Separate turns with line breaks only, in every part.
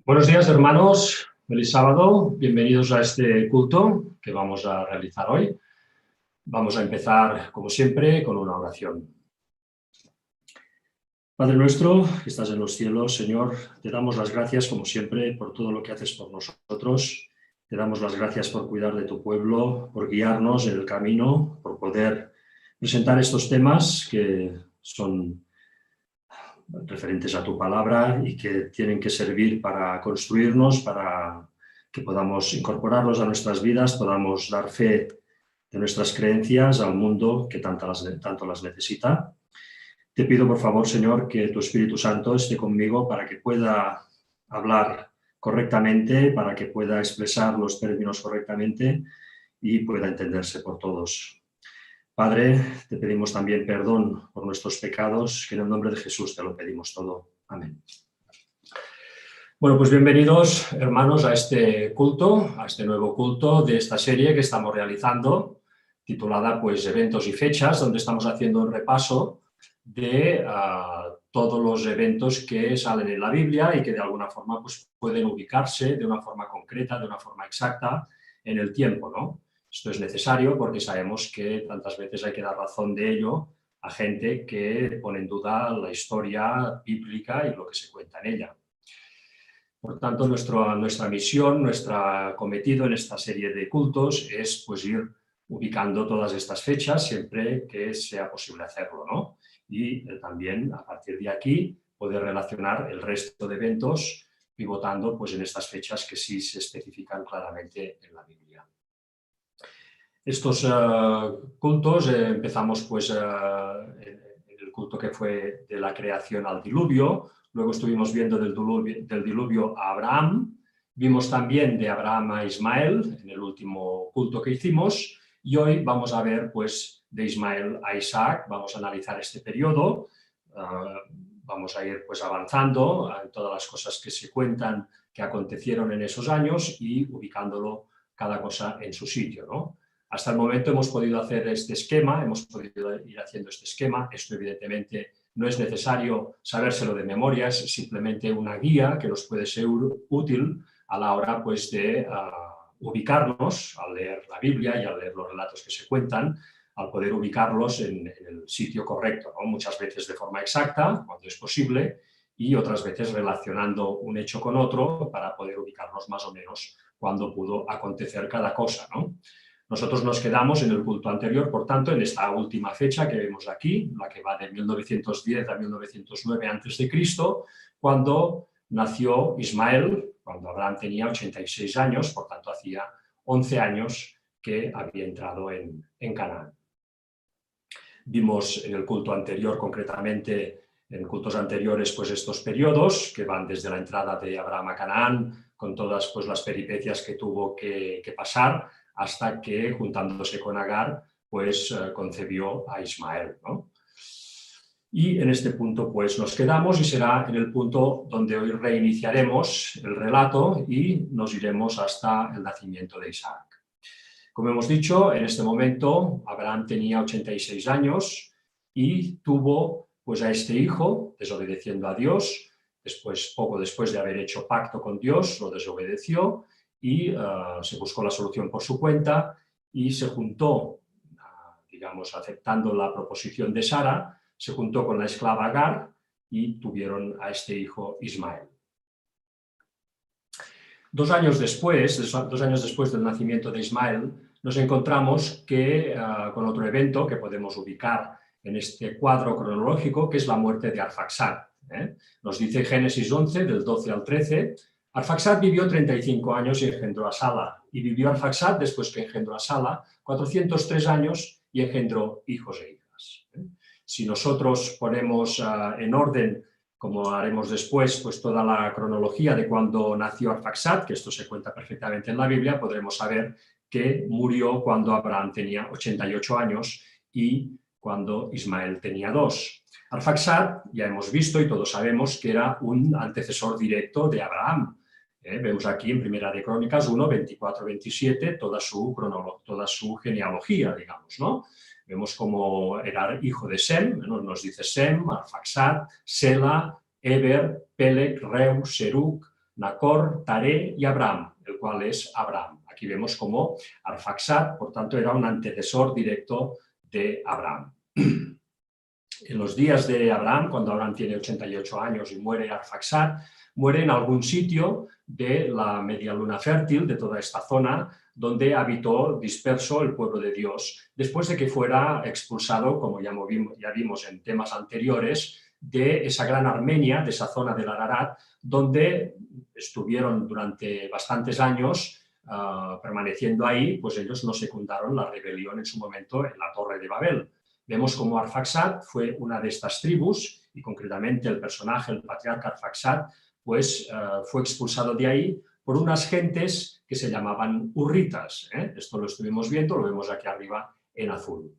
Buenos días, hermanos. Feliz sábado. Bienvenidos a este culto que vamos a realizar hoy. Vamos a empezar, como siempre, con una oración. Padre nuestro, que estás en los cielos, Señor, te damos las gracias, como siempre, por todo lo que haces por nosotros. Te damos las gracias por cuidar de tu pueblo, por guiarnos en el camino, por poder presentar estos temas que son referentes a tu palabra y que tienen que servir para construirnos, para que podamos incorporarlos a nuestras vidas, podamos dar fe de nuestras creencias al mundo que tanto las necesita. Te pido, por favor, Señor, que tu Espíritu Santo esté conmigo para que pueda hablar correctamente, para que pueda expresar los términos correctamente y pueda entenderse por todos. Padre, te pedimos también perdón por nuestros pecados, que en el nombre de Jesús te lo pedimos todo. Amén. Bueno, pues bienvenidos, hermanos, a este culto, a este nuevo culto de esta serie que estamos realizando, titulada pues Eventos y Fechas, donde estamos haciendo un repaso de todos los eventos que salen en la Biblia y que de alguna forma pues, pueden ubicarse de una forma concreta, de una forma exacta en el tiempo, ¿no? Esto es necesario porque sabemos que tantas veces hay que dar razón de ello a gente que pone en duda la historia bíblica y lo que se cuenta en ella. Por tanto, nuestra misión, nuestro cometido en esta serie de cultos es pues, ir ubicando todas estas fechas siempre que sea posible hacerlo, ¿no? Y también, a partir de aquí, poder relacionar el resto de eventos pivotando pues, en estas fechas que sí se especifican claramente en la Biblia. Estos cultos empezamos pues, en el culto que fue de la creación al diluvio, luego estuvimos viendo del diluvio a Abraham, vimos también de Abraham a Ismael en el último culto que hicimos y hoy vamos a ver pues, de Ismael a Isaac, vamos a analizar este periodo, vamos a ir pues, avanzando en todas las cosas que se cuentan que acontecieron en esos años y ubicándolo cada cosa en su sitio, ¿no? Hasta el momento hemos podido hacer este esquema, hemos podido ir haciendo este esquema. Esto evidentemente no es necesario sabérselo de memoria, es simplemente una guía que nos puede ser útil a la hora pues, de ubicarnos al leer la Biblia y al leer los relatos que se cuentan, al poder ubicarlos en el sitio correcto, ¿no? Muchas veces de forma exacta, cuando es posible, y otras veces relacionando un hecho con otro para poder ubicarnos más o menos cuando pudo acontecer cada cosa, ¿no? Nosotros nos quedamos en el culto anterior, por tanto, en esta última fecha que vemos aquí, la que va de 1910 a 1909 a.C., cuando nació Ismael, cuando Abraham tenía 86 años, por tanto, hacía 11 años que había entrado en Canaán. Vimos en el culto anterior, concretamente, en cultos anteriores, pues estos periodos que van desde la entrada de Abraham a Canaán, con todas pues, las peripecias que tuvo que pasar, hasta que, juntándose con Agar, pues concebió a Ismael, ¿no? Y en este punto pues nos quedamos y será en el punto donde hoy reiniciaremos el relato y nos iremos hasta el nacimiento de Isaac. Como hemos dicho, en este momento Abraham tenía 86 años y tuvo pues, a este hijo, desobedeciendo a Dios, poco después de haber hecho pacto con Dios, lo desobedeció y se buscó la solución por su cuenta y se juntó, digamos, aceptando la proposición de Sara, se juntó con la esclava Agar y tuvieron a este hijo Ismael. 2 años después del nacimiento de Ismael, nos encontramos con otro evento que podemos ubicar en este cuadro cronológico, que es la muerte de Arfaxad. Nos dice Génesis 11, del 12 al 13, Arfaxad vivió 35 años y engendró a Sala, y vivió Arfaxad, después que engendró a Sala, 403 años y engendró hijos e hijas. Si nosotros ponemos en orden, como haremos después, pues toda la cronología de cuando nació Arfaxad, que esto se cuenta perfectamente en la Biblia, podremos saber que murió cuando Abraham tenía 88 años y cuando Ismael tenía 2. Arfaxad, ya hemos visto y todos sabemos que era un antecesor directo de Abraham. Vemos aquí en Primera de Crónicas 1, 24-27, toda su genealogía, digamos, ¿no? Vemos cómo era hijo de Sem, ¿no? Nos dice Sem, Arfaxad, Sela, Eber, Peleg, Reu, Serug, Nacor, Taré y Abraham, el cual es Abraham. Aquí vemos como Arfaxad, por tanto, era un antecesor directo de Abraham. En los días de Abraham, cuando Abraham tiene 88 años y muere Arfaxad, muere en algún sitio de la media luna fértil, de toda esta zona, donde habitó disperso el pueblo de Dios, después de que fuera expulsado, como ya vimos en temas anteriores, de esa gran Armenia, de esa zona del Ararat, donde estuvieron durante bastantes años permaneciendo ahí, pues ellos no secundaron la rebelión en su momento en la Torre de Babel. Vemos cómo Arfaxad fue una de estas tribus y concretamente el personaje, el patriarca Arfaxad, pues fue expulsado de ahí por unas gentes que se llamaban hurritas. Esto lo estuvimos viendo, lo vemos aquí arriba en azul.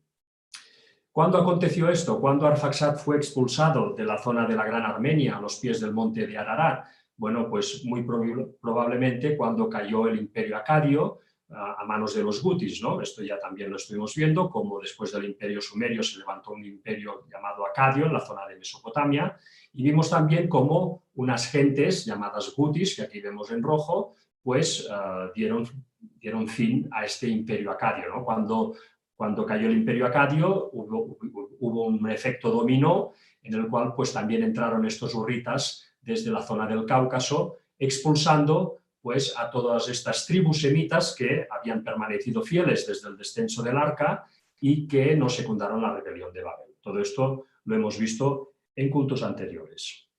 ¿Cuándo aconteció esto? ¿Cuándo Arfaxad fue expulsado de la zona de la Gran Armenia a los pies del monte de Ararat? Bueno, pues muy probablemente cuando cayó el Imperio Acadio a manos de los gutis, ¿no? Esto ya también lo estuvimos viendo, como después del Imperio Sumerio se levantó un imperio llamado Acadio en la zona de Mesopotamia, y vimos también cómo unas gentes llamadas gutis, que aquí vemos en rojo, pues dieron fin a este Imperio Acadio, ¿no? Cuando cayó el Imperio Acadio hubo un efecto dominó en el cual pues también entraron estos hurritas desde la zona del Cáucaso, expulsando pues a todas estas tribus semitas que habían permanecido fieles desde el descenso del arca y que no secundaron la rebelión de Babel. Todo esto lo hemos visto en cultos anteriores.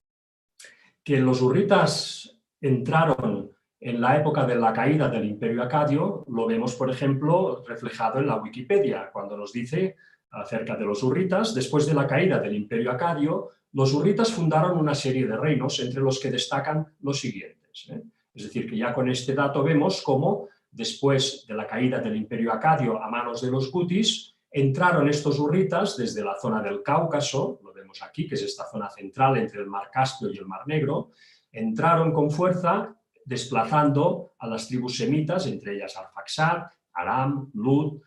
Que los hurritas entraron en la época de la caída del Imperio Acadio, lo vemos, por ejemplo, reflejado en la Wikipedia, cuando nos dice acerca de los hurritas, después de la caída del Imperio Acadio, los hurritas fundaron una serie de reinos, entre los que destacan los siguientes. Es decir, que ya con este dato vemos cómo, después de la caída del Imperio Acadio a manos de los gutis, entraron estos hurritas desde la zona del Cáucaso, lo vemos aquí, que es esta zona central entre el Mar Caspio y el Mar Negro, entraron con fuerza desplazando a las tribus semitas, entre ellas Arfaxad, Aram, Lud,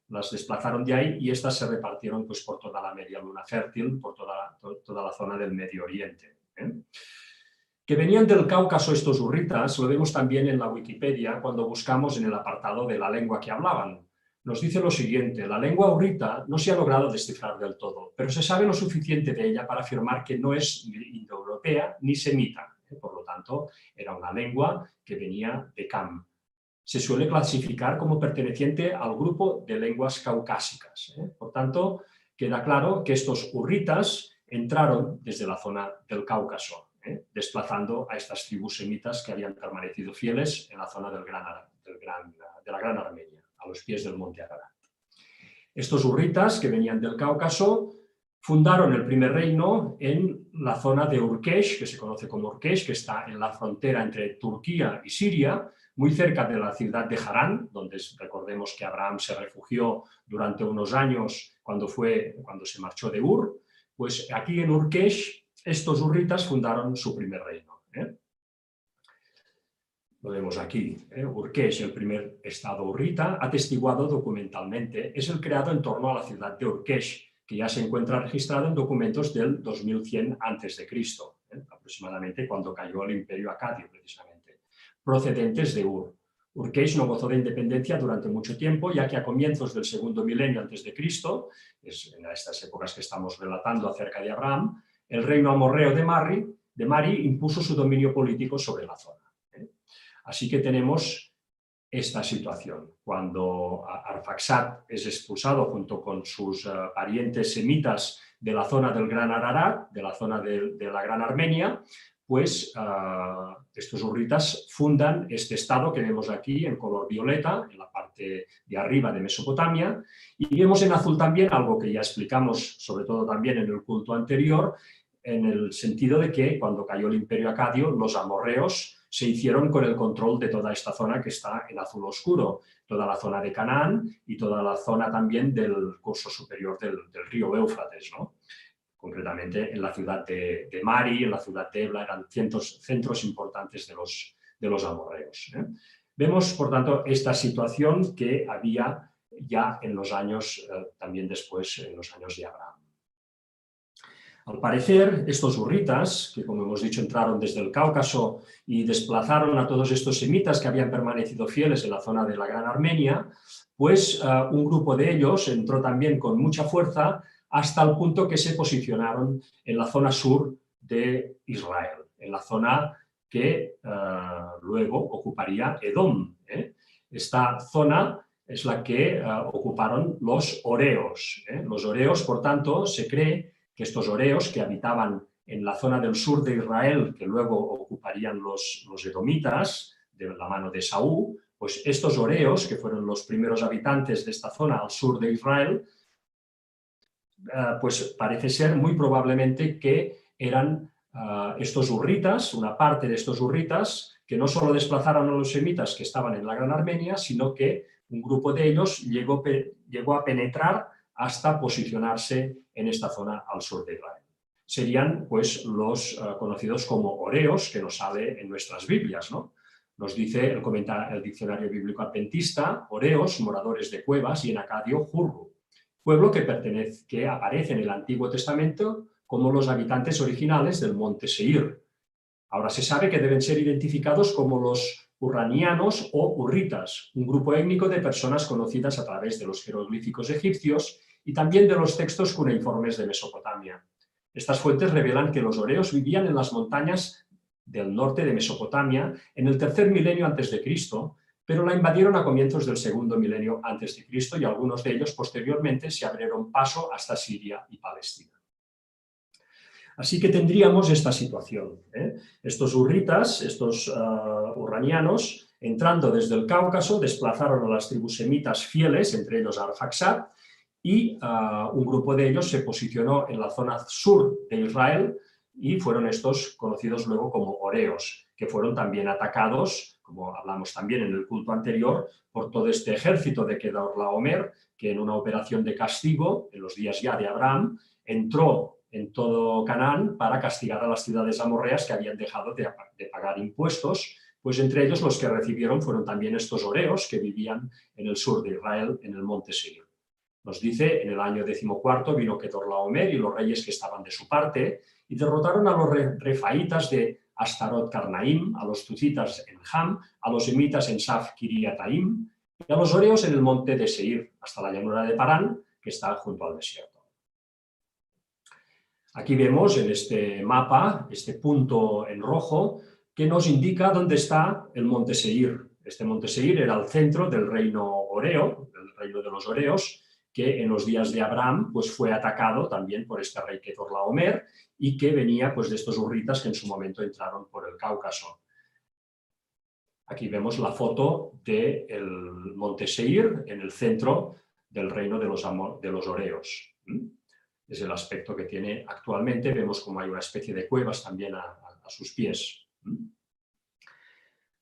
las desplazaron de ahí y estas se repartieron pues, por toda la media luna fértil, por toda la zona del Medio Oriente. Que venían del Cáucaso estos hurritas, lo vemos también en la Wikipedia cuando buscamos en el apartado de la lengua que hablaban. Nos dice lo siguiente: la lengua hurrita no se ha logrado descifrar del todo, pero se sabe lo suficiente de ella para afirmar que no es indoeuropea ni semita. Por lo tanto, era una lengua que venía de Cam. Se suele clasificar como perteneciente al grupo de lenguas caucásicas. Por tanto, queda claro que estos hurritas entraron desde la zona del Cáucaso, desplazando a estas tribus semitas que habían permanecido fieles en la zona de la Gran Armenia, a los pies del monte Ararat. Estos hurritas, que venían del Cáucaso, fundaron el primer reino en la zona de Urkesh, que se conoce como Urkesh, que está en la frontera entre Turquía y Siria, muy cerca de la ciudad de Harán, donde recordemos que Abraham se refugió durante unos años cuando se marchó de Ur. Pues aquí en Urkesh, estos hurritas fundaron su primer reino. Lo vemos aquí. Urkesh, el primer estado hurrita, atestiguado documentalmente, es el creado en torno a la ciudad de Urkesh, que ya se encuentra registrado en documentos del 2100 a.C., aproximadamente cuando cayó el Imperio Acadio, precisamente, procedentes de Ur. Urkesh no gozó de independencia durante mucho tiempo, ya que a comienzos del segundo milenio antes de Cristo, es en estas épocas que estamos relatando acerca de Abraham, el reino amorreo de Mari impuso su dominio político sobre la zona. Así que tenemos esta situación. Cuando Arfaxad es expulsado junto con sus parientes semitas de la zona del Gran Ararat, de la zona de la Gran Armenia, pues estos hurritas fundan este estado que vemos aquí en color violeta, en la parte de arriba de Mesopotamia, y vemos en azul también algo que ya explicamos, sobre todo también en el culto anterior, en el sentido de que cuando cayó el Imperio Acadio, los amorreos se hicieron con el control de toda esta zona que está en azul oscuro, toda la zona de Canaán y toda la zona también del curso superior del río Éufrates, ¿no? Concretamente en la ciudad de Mari, en la ciudad de Ebla, eran centros importantes de los amorreos. Vemos, por tanto, esta situación que había ya en los años, también después, en los años de Abraham. Al parecer, estos hurritas, que como hemos dicho entraron desde el Cáucaso y desplazaron a todos estos semitas que habían permanecido fieles en la zona de la Gran Armenia, pues un grupo de ellos entró también con mucha fuerza hasta el punto que se posicionaron en la zona sur de Israel, en la zona que luego ocuparía Edom. Esta zona es la que ocuparon los horeos. Los horeos, por tanto, se cree que estos horeos que habitaban en la zona del sur de Israel, que luego ocuparían los edomitas, de la mano de Saúl, pues estos horeos, que fueron los primeros habitantes de esta zona al sur de Israel, pues parece ser muy probablemente que eran estos hurritas, una parte de estos hurritas, que no solo desplazaron a los semitas que estaban en la Gran Armenia, sino que un grupo de ellos llegó a penetrar hasta posicionarse en esta zona al sur de Israel. Serían pues los conocidos como horeos, que nos sale en nuestras Biblias, ¿no? Nos dice el diccionario bíblico adventista, horeos, moradores de cuevas, y en acadio, hurru, pueblo que aparece en el Antiguo Testamento como los habitantes originales del monte Seir. Ahora se sabe que deben ser identificados como los urranianos o hurritas, un grupo étnico de personas conocidas a través de los jeroglíficos egipcios y también de los textos cuneiformes de Mesopotamia. Estas fuentes revelan que los horeos vivían en las montañas del norte de Mesopotamia en el tercer milenio antes de Cristo, pero la invadieron a comienzos del segundo milenio antes de Cristo y algunos de ellos posteriormente se abrieron paso hasta Siria y Palestina. Así que tendríamos esta situación. Estos hurritas, estos urranianos, entrando desde el Cáucaso, desplazaron a las tribus semitas fieles, entre ellos a Arfaxad, y un grupo de ellos se posicionó en la zona sur de Israel y fueron estos conocidos luego como horeos, que fueron también atacados, como hablamos también en el culto anterior, por todo este ejército de Kedorlaomer, que en una operación de castigo, en los días ya de Abraham, entró en todo Canaán para castigar a las ciudades amorreas que habían dejado de pagar impuestos, pues entre ellos los que recibieron fueron también estos horeos que vivían en el sur de Israel, en el monte Seir. Nos dice, en el año 14 vino Kedorlaomer y los reyes que estaban de su parte y derrotaron a los refaítas de Astarot Karnaim, a los tucitas en Ham, a los emitas en Saf Kiriataim y a los horeos en el monte de Seir, hasta la llanura de Parán, que está junto al desierto. Aquí vemos en este mapa, este punto en rojo, que nos indica dónde está el monte Seir. Este monte Seir era el centro del reino horeo, del reino de los horeos, que en los días de Abraham pues, fue atacado también por este rey Kedorlaomer y que venía pues, de estos hurritas que en su momento entraron por el Cáucaso. Aquí vemos la foto del monte Seir en el centro del reino de los horeos. Es el aspecto que tiene actualmente. Vemos como hay una especie de cuevas también a sus pies.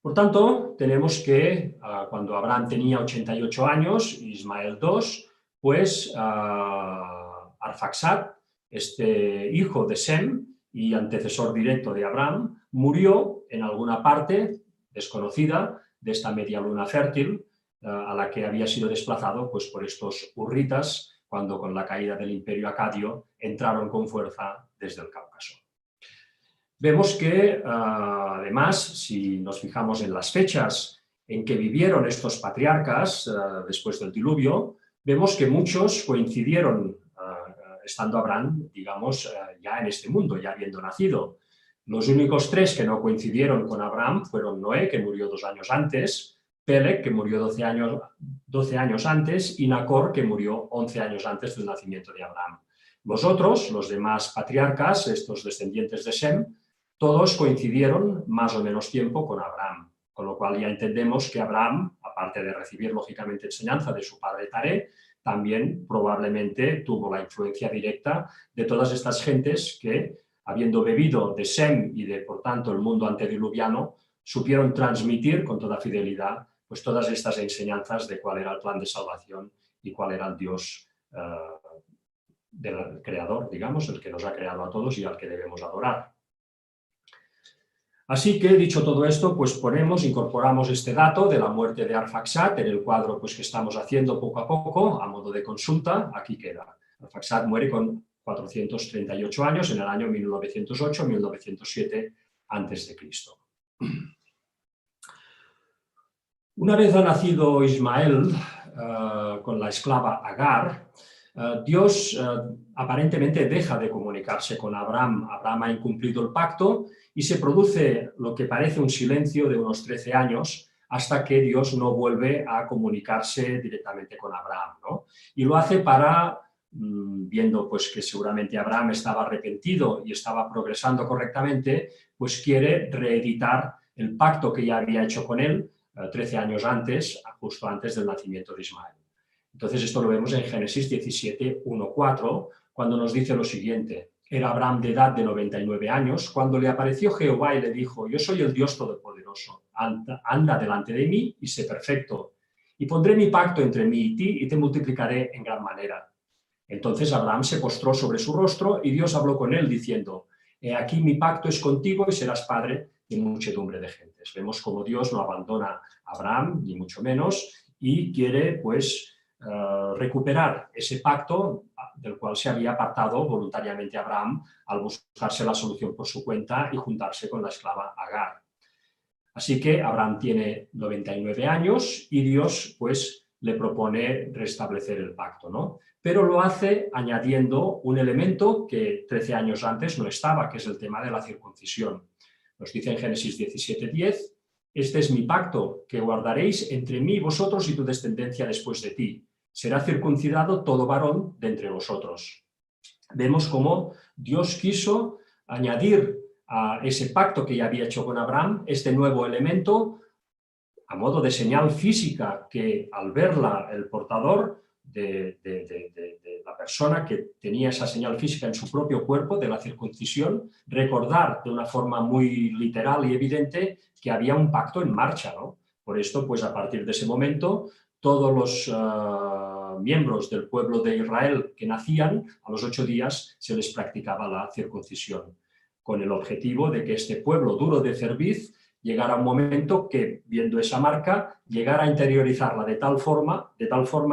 Por tanto, tenemos que cuando Abraham tenía 88 años, Ismael 2, pues Arfaxad, este hijo de Sem y antecesor directo de Abraham, murió en alguna parte desconocida de esta media luna fértil a la que había sido desplazado pues, por estos hurritas cuando con la caída del imperio acadio entraron con fuerza desde el Cáucaso. Vemos que, además, si nos fijamos en las fechas en que vivieron estos patriarcas después del diluvio, vemos que muchos coincidieron, estando Abraham, digamos, ya en este mundo, ya habiendo nacido. Los únicos tres que no coincidieron con Abraham fueron Noé, que murió 2 años antes, Peleg, que murió 12 años antes, y Nacor, que murió 11 años antes del nacimiento de Abraham. Los otros, los demás patriarcas, estos descendientes de Sem, todos coincidieron más o menos tiempo con Abraham, con lo cual ya entendemos que Abraham, aparte de recibir lógicamente enseñanza de su padre Taré, también probablemente tuvo la influencia directa de todas estas gentes que, habiendo bebido de Sem y de, por tanto, el mundo antediluviano, supieron transmitir con toda fidelidad pues, todas estas enseñanzas de cuál era el plan de salvación y cuál era el Dios del Creador, digamos, el que nos ha creado a todos y al que debemos adorar. Así que, dicho todo esto, pues incorporamos este dato de la muerte de Arfaxad en el cuadro pues, que estamos haciendo poco a poco, a modo de consulta. Aquí queda. Arfaxad muere con 438 años, en el año 1908-1907 a.C. Una vez ha nacido Ismael con la esclava Agar, Dios aparentemente deja de comunicarse con Abraham. Abraham ha incumplido el pacto y se produce lo que parece un silencio de unos 13 años hasta que Dios no vuelve a comunicarse directamente con Abraham, ¿no? Y lo hace para, viendo pues, que seguramente Abraham estaba arrepentido y estaba progresando correctamente, pues quiere reeditar el pacto que ya había hecho con él 13 años antes, justo antes del nacimiento de Ismael. Entonces esto lo vemos en Génesis 17, 1-4, cuando nos dice lo siguiente: era Abraham de edad de 99 años, cuando le apareció Jehová y le dijo: yo soy el Dios Todopoderoso, anda delante de mí y sé perfecto, y pondré mi pacto entre mí y ti y te multiplicaré en gran manera. Entonces Abraham se postró sobre su rostro y Dios habló con él diciendo: he aquí mi pacto es contigo y serás padre de muchedumbre de gentes. Vemos cómo Dios no abandona a Abraham, ni mucho menos, y quiere pues recuperar ese pacto del cual se había apartado voluntariamente Abraham al buscarse la solución por su cuenta y juntarse con la esclava Agar. Así que Abraham tiene 99 años y Dios pues le propone restablecer el pacto, ¿no? Pero lo hace añadiendo un elemento que 13 años antes no estaba, que es el tema de la circuncisión. Nos dice en Génesis 17:10: este es mi pacto que guardaréis entre mí, vosotros y tu descendencia después de ti. Será circuncidado todo varón de entre vosotros. Vemos cómo Dios quiso añadir a ese pacto que ya había hecho con Abraham este nuevo elemento a modo de señal física que al verla el portador de la persona que tenía esa señal física en su propio cuerpo de la circuncisión, recordar de una forma muy literal y evidente que había un pacto en marcha, ¿no? Por esto, pues a partir de ese momento, todos los miembros del pueblo de Israel que nacían, a los 8 días se les practicaba la circuncisión, con el objetivo de que este pueblo duro de cerviz llegara un momento que, viendo esa marca, llegara a interiorizarla de tal forma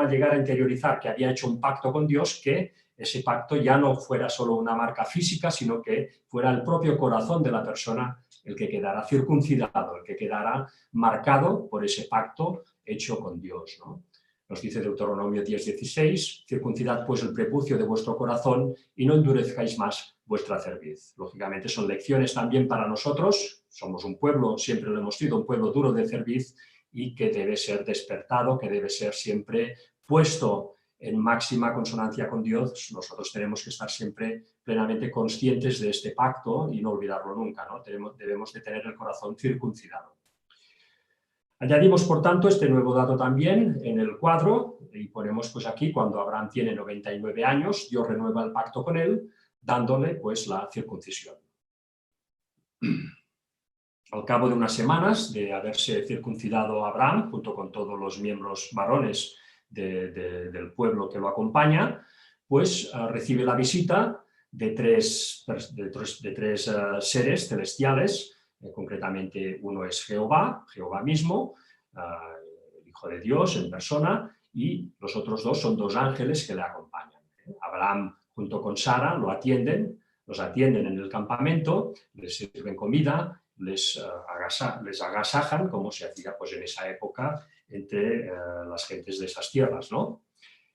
llegara a interiorizar que había hecho un pacto con Dios, que ese pacto ya no fuera solo una marca física, sino que fuera el propio corazón de la persona el que quedara circuncidado, el que quedara marcado por ese pacto hecho con Dios, ¿no? Nos dice Deuteronomio 10:16: circuncidad pues el prepucio de vuestro corazón y no endurezcáis más vuestra cerviz. Lógicamente son lecciones también para nosotros. Somos un pueblo, siempre lo hemos sido, un pueblo duro de cerviz y que debe ser despertado, que debe ser siempre puesto en máxima consonancia con Dios. Nosotros tenemos que estar siempre plenamente conscientes de este pacto y no olvidarlo nunca, ¿no? Debemos de tener el corazón circuncidado. Añadimos, por tanto, este nuevo dato también en el cuadro y ponemos pues aquí, cuando Abraham tiene 99 años, Dios renueva el pacto con él, dándole pues la circuncisión. Al cabo de unas semanas de haberse circuncidado Abraham, junto con todos los miembros varones del pueblo que lo acompaña, pues recibe la visita de tres seres celestiales. Concretamente uno es Jehová mismo, el Hijo de Dios en persona, y los otros dos son dos ángeles que le acompañan. Abraham junto con Sara los atienden en el campamento, les sirven comida, les agasajan, como se hacía pues, en esa época entre las gentes de esas tierras, ¿no?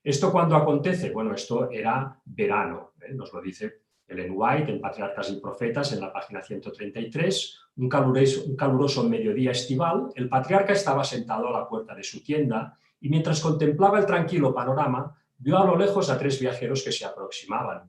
¿Esto cuándo acontece? Bueno, esto era verano, nos lo dice Ellen White en Patriarcas y Profetas, en la página 133, un caluroso mediodía estival. El patriarca estaba sentado a la puerta de su tienda y mientras contemplaba el tranquilo panorama, vio a lo lejos a 3 viajeros que se aproximaban.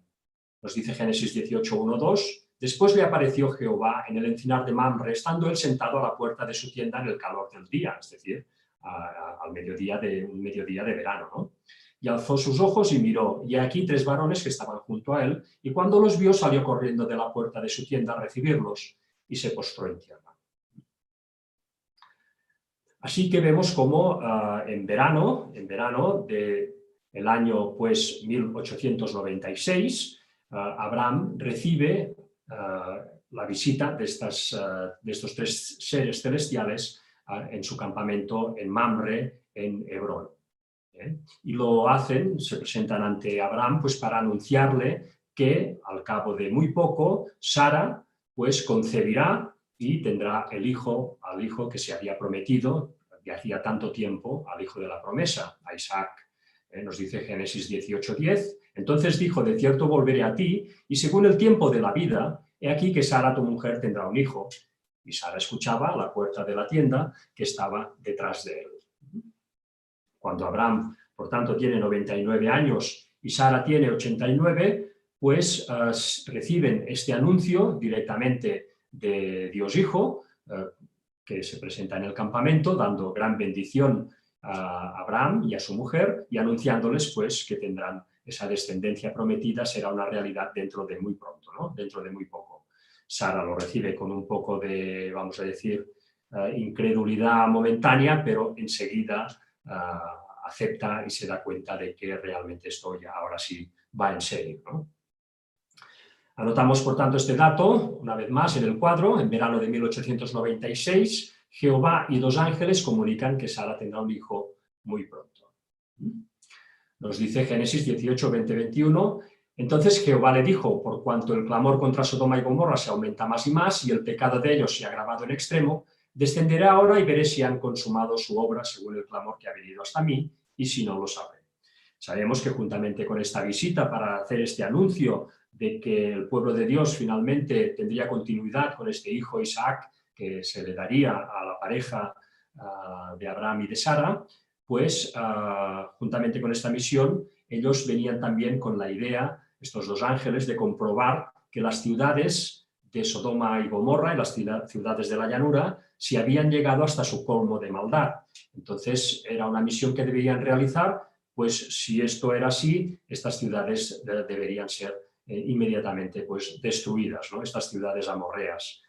Nos dice Génesis 18:1-2, después le apareció Jehová en el encinar de Mamre, estando él sentado a la puerta de su tienda en el calor del día, es decir, al mediodía un mediodía de verano, ¿no? Y alzó sus ojos y miró, y aquí 3 varones que estaban junto a él, y cuando los vio salió corriendo de la puerta de su tienda a recibirlos, y se postró en tierra. Así que vemos cómo en verano del año pues 1896, Abraham recibe la visita de estos 3 seres celestiales en su campamento en Mamre, en Hebrón. Y lo hacen, se presentan ante Abraham pues, para anunciarle que al cabo de muy poco Sara pues concebirá y tendrá al hijo que se había prometido de hacía tanto tiempo, al hijo de la promesa, a Isaac. Nos dice Génesis 18:10, entonces dijo, de cierto volveré a ti, y según el tiempo de la vida, he aquí que Sara, tu mujer, tendrá un hijo. Y Sara escuchaba a la puerta de la tienda que estaba detrás de él. Cuando Abraham, por tanto, tiene 99 años y Sara tiene 89, pues reciben este anuncio directamente de Dios Hijo, que se presenta en el campamento, dando gran bendición a Abraham y a su mujer y anunciándoles pues, que tendrán esa descendencia prometida, será una realidad dentro de muy pronto, ¿no? Dentro de muy poco. Sara lo recibe con un poco de, vamos a decir, incredulidad momentánea, pero enseguida acepta y se da cuenta de que realmente esto ya ahora sí va en serio, ¿no? Anotamos, por tanto, este dato, una vez más, en el cuadro. En verano de 1896, Jehová y 2 ángeles comunican que Sara tendrá un hijo muy pronto. Nos dice Génesis 18, 20, 21. Entonces Jehová le dijo, por cuanto el clamor contra Sodoma y Gomorra se aumenta más y más, y el pecado de ellos se ha agravado en extremo, descenderé ahora y veré si han consumado su obra según el clamor que ha venido hasta mí, y si no, lo sabré. Sabemos que juntamente con esta visita para hacer este anuncio de que el pueblo de Dios finalmente tendría continuidad con este hijo Isaac, que se le daría a la pareja de Abraham y de Sara, pues juntamente con esta misión, ellos venían también con la idea, estos 2 ángeles, de comprobar que las ciudades de Sodoma y Gomorra y las ciudades de la llanura se habían llegado hasta su colmo de maldad. Entonces era una misión que debían realizar, pues si esto era así, estas ciudades deberían ser inmediatamente pues, destruidas, ¿no? Estas ciudades amorreas.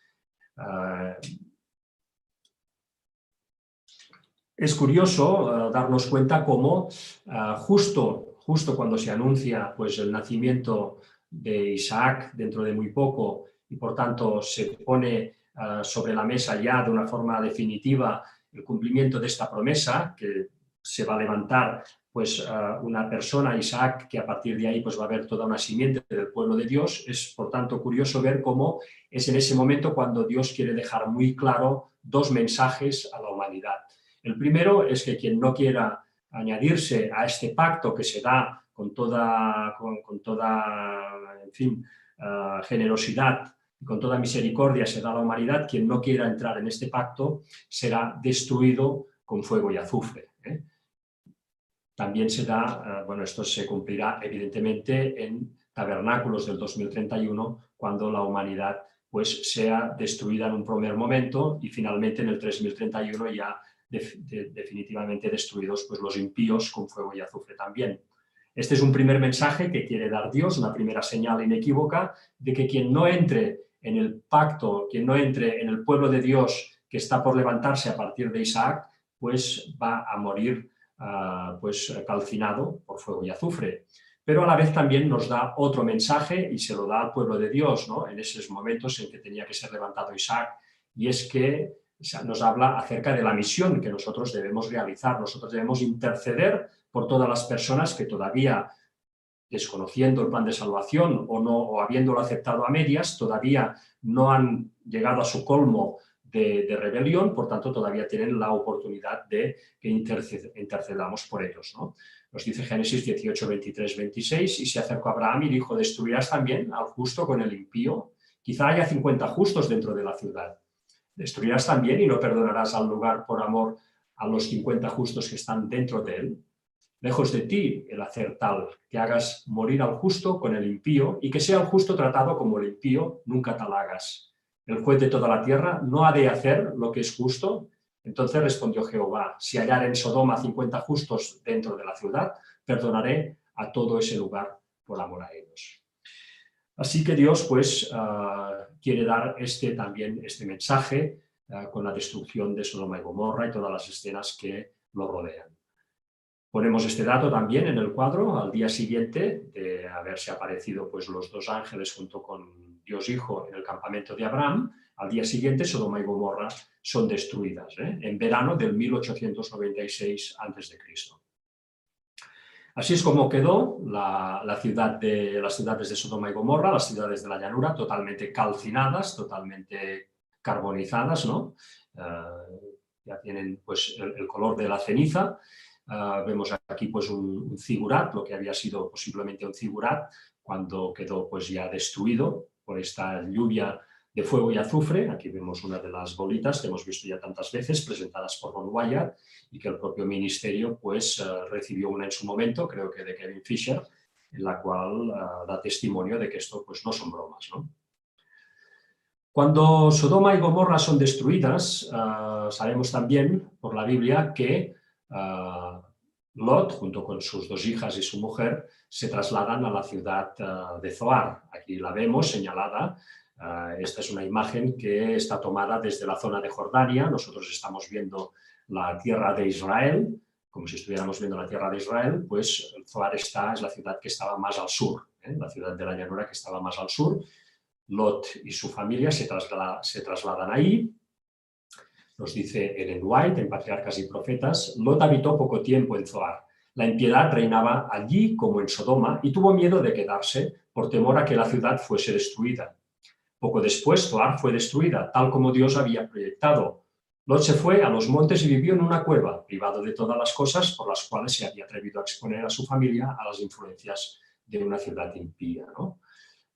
Es curioso darnos cuenta cómo justo cuando se anuncia pues, el nacimiento de Isaac dentro de muy poco y por tanto se pone sobre la mesa ya de una forma definitiva el cumplimiento de esta promesa, que se va a levantar pues, una persona, Isaac, que a partir de ahí pues, va a haber toda una simiente del pueblo de Dios. Es por tanto curioso ver cómo es en ese momento cuando Dios quiere dejar muy claro 2 mensajes a la humanidad. El primero es que quien no quiera añadirse a este pacto que se da con toda en fin, generosidad y con toda misericordia se da a la humanidad, quien no quiera entrar en este pacto será destruido con fuego y azufre. También se da, bueno, esto se cumplirá evidentemente en tabernáculos del 2031, cuando la humanidad pues sea destruida en un primer momento y finalmente en el 3031 ya definitivamente destruidos pues, los impíos con fuego y azufre también. Este es un primer mensaje que quiere dar Dios, una primera señal inequívoca de que quien no entre en el pacto, quien no entre en el pueblo de Dios que está por levantarse a partir de Isaac, pues va a morir pues, calcinado por fuego y azufre. Pero a la vez también nos da otro mensaje y se lo da al pueblo de Dios, ¿no? En esos momentos en que tenía que ser levantado Isaac, y es que nos habla acerca de la misión que nosotros debemos realizar. Nosotros debemos interceder por todas las personas que todavía, desconociendo el plan de salvación o habiéndolo aceptado a medias, todavía no han llegado a su colmo de rebelión, por tanto todavía tienen la oportunidad de que intercedamos por ellos, ¿no? Nos dice Génesis 18, 23, 26, y se acercó a Abraham y dijo, ¿destruirás también al justo con el impío? Quizá haya 50 justos dentro de la ciudad. ¿Destruirás también y no perdonarás al lugar por amor a los 50 justos que están dentro de él? Lejos de ti el hacer tal, que hagas morir al justo con el impío y que sea el justo tratado como el impío, nunca tal hagas. El juez de toda la tierra no ha de hacer lo que es justo. Entonces respondió Jehová, si hallar en Sodoma 50 justos dentro de la ciudad, perdonaré a todo ese lugar por amor a ellos. Así que Dios pues quiere dar también este mensaje con la destrucción de Sodoma y Gomorra y todas las escenas que lo rodean. Ponemos este dato también en el cuadro al día siguiente de haberse aparecido pues, los 2 ángeles junto con Dios Hijo en el campamento de Abraham. Al día siguiente Sodoma y Gomorra son destruidas, en verano del 1896 a.C. Así es como quedó las ciudades de Sodoma y Gomorra, las ciudades de la llanura, totalmente calcinadas, totalmente carbonizadas, ¿no? Ya tienen pues, el color de la ceniza. Vemos aquí pues, un zigurat, lo que había sido posiblemente un zigurat, cuando quedó pues, ya destruido por esta lluvia de fuego y azufre. Aquí vemos una de las bolitas que hemos visto ya tantas veces, presentadas por Ron Wyatt, y que el propio ministerio pues, recibió una en su momento, creo que de Kevin Fisher, en la cual da testimonio de que esto pues, no son bromas, ¿no? Cuando Sodoma y Gomorra son destruidas, sabemos también por la Biblia que Lot, junto con sus 2 hijas y su mujer, se trasladan a la ciudad de Zoar. Aquí la vemos señalada. Esta es una imagen que está tomada desde la zona de Jordania. Nosotros estamos viendo la tierra de Israel, como si estuviéramos viendo la tierra de Israel, pues Zoar es la ciudad que estaba más al sur, la ciudad de la llanura que estaba más al sur. Lot y su familia se trasladan ahí. Nos dice Ellen White en Patriarcas y Profetas: Lot habitó poco tiempo en Zoar. La impiedad reinaba allí como en Sodoma y tuvo miedo de quedarse por temor a que la ciudad fuese destruida. Poco después, Zoar fue destruida, tal como Dios había proyectado. Lot se fue a los montes y vivió en una cueva, privado de todas las cosas por las cuales se había atrevido a exponer a su familia a las influencias de una ciudad impía, ¿no?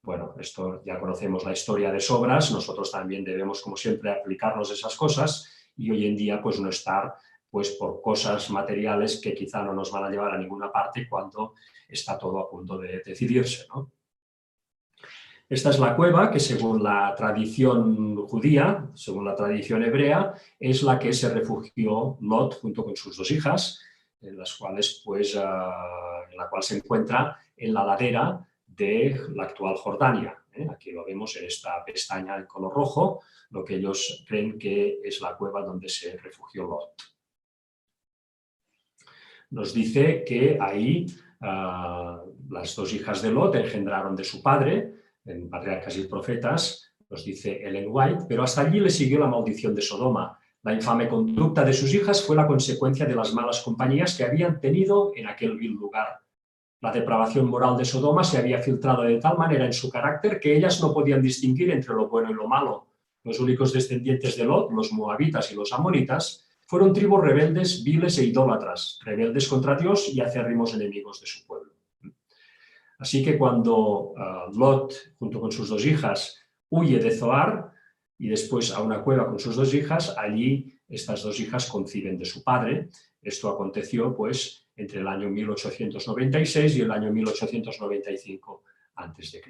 Bueno, esto ya conocemos la historia de sobras, nosotros también debemos, como siempre, aplicarnos esas cosas y hoy en día pues no estar pues, por cosas materiales que quizá no nos van a llevar a ninguna parte cuando está todo a punto de decidirse, ¿no? Esta es la cueva que, según la tradición judía, según la tradición hebrea, es la que se refugió Lot junto con sus 2 hijas, en las cuales, pues, en la cual se encuentra en la ladera de la actual Jordania. Aquí lo vemos en esta pestaña en color rojo, lo que ellos creen que es la cueva donde se refugió Lot. Nos dice que ahí las 2 hijas de Lot engendraron de su padre, en Patriarcas y Profetas, nos dice Ellen White, pero hasta allí le siguió la maldición de Sodoma. La infame conducta de sus hijas fue la consecuencia de las malas compañías que habían tenido en aquel vil lugar. La depravación moral de Sodoma se había filtrado de tal manera en su carácter que ellas no podían distinguir entre lo bueno y lo malo. Los únicos descendientes de Lot, los moabitas y los amonitas, fueron tribus rebeldes, viles e idólatras, rebeldes contra Dios y acérrimos enemigos de su pueblo. Así que cuando Lot, junto con sus 2 hijas, huye de Zoar y después a una cueva con sus 2 hijas, allí estas 2 hijas conciben de su padre. Esto aconteció pues entre el año 1896 y el año 1895 a.C.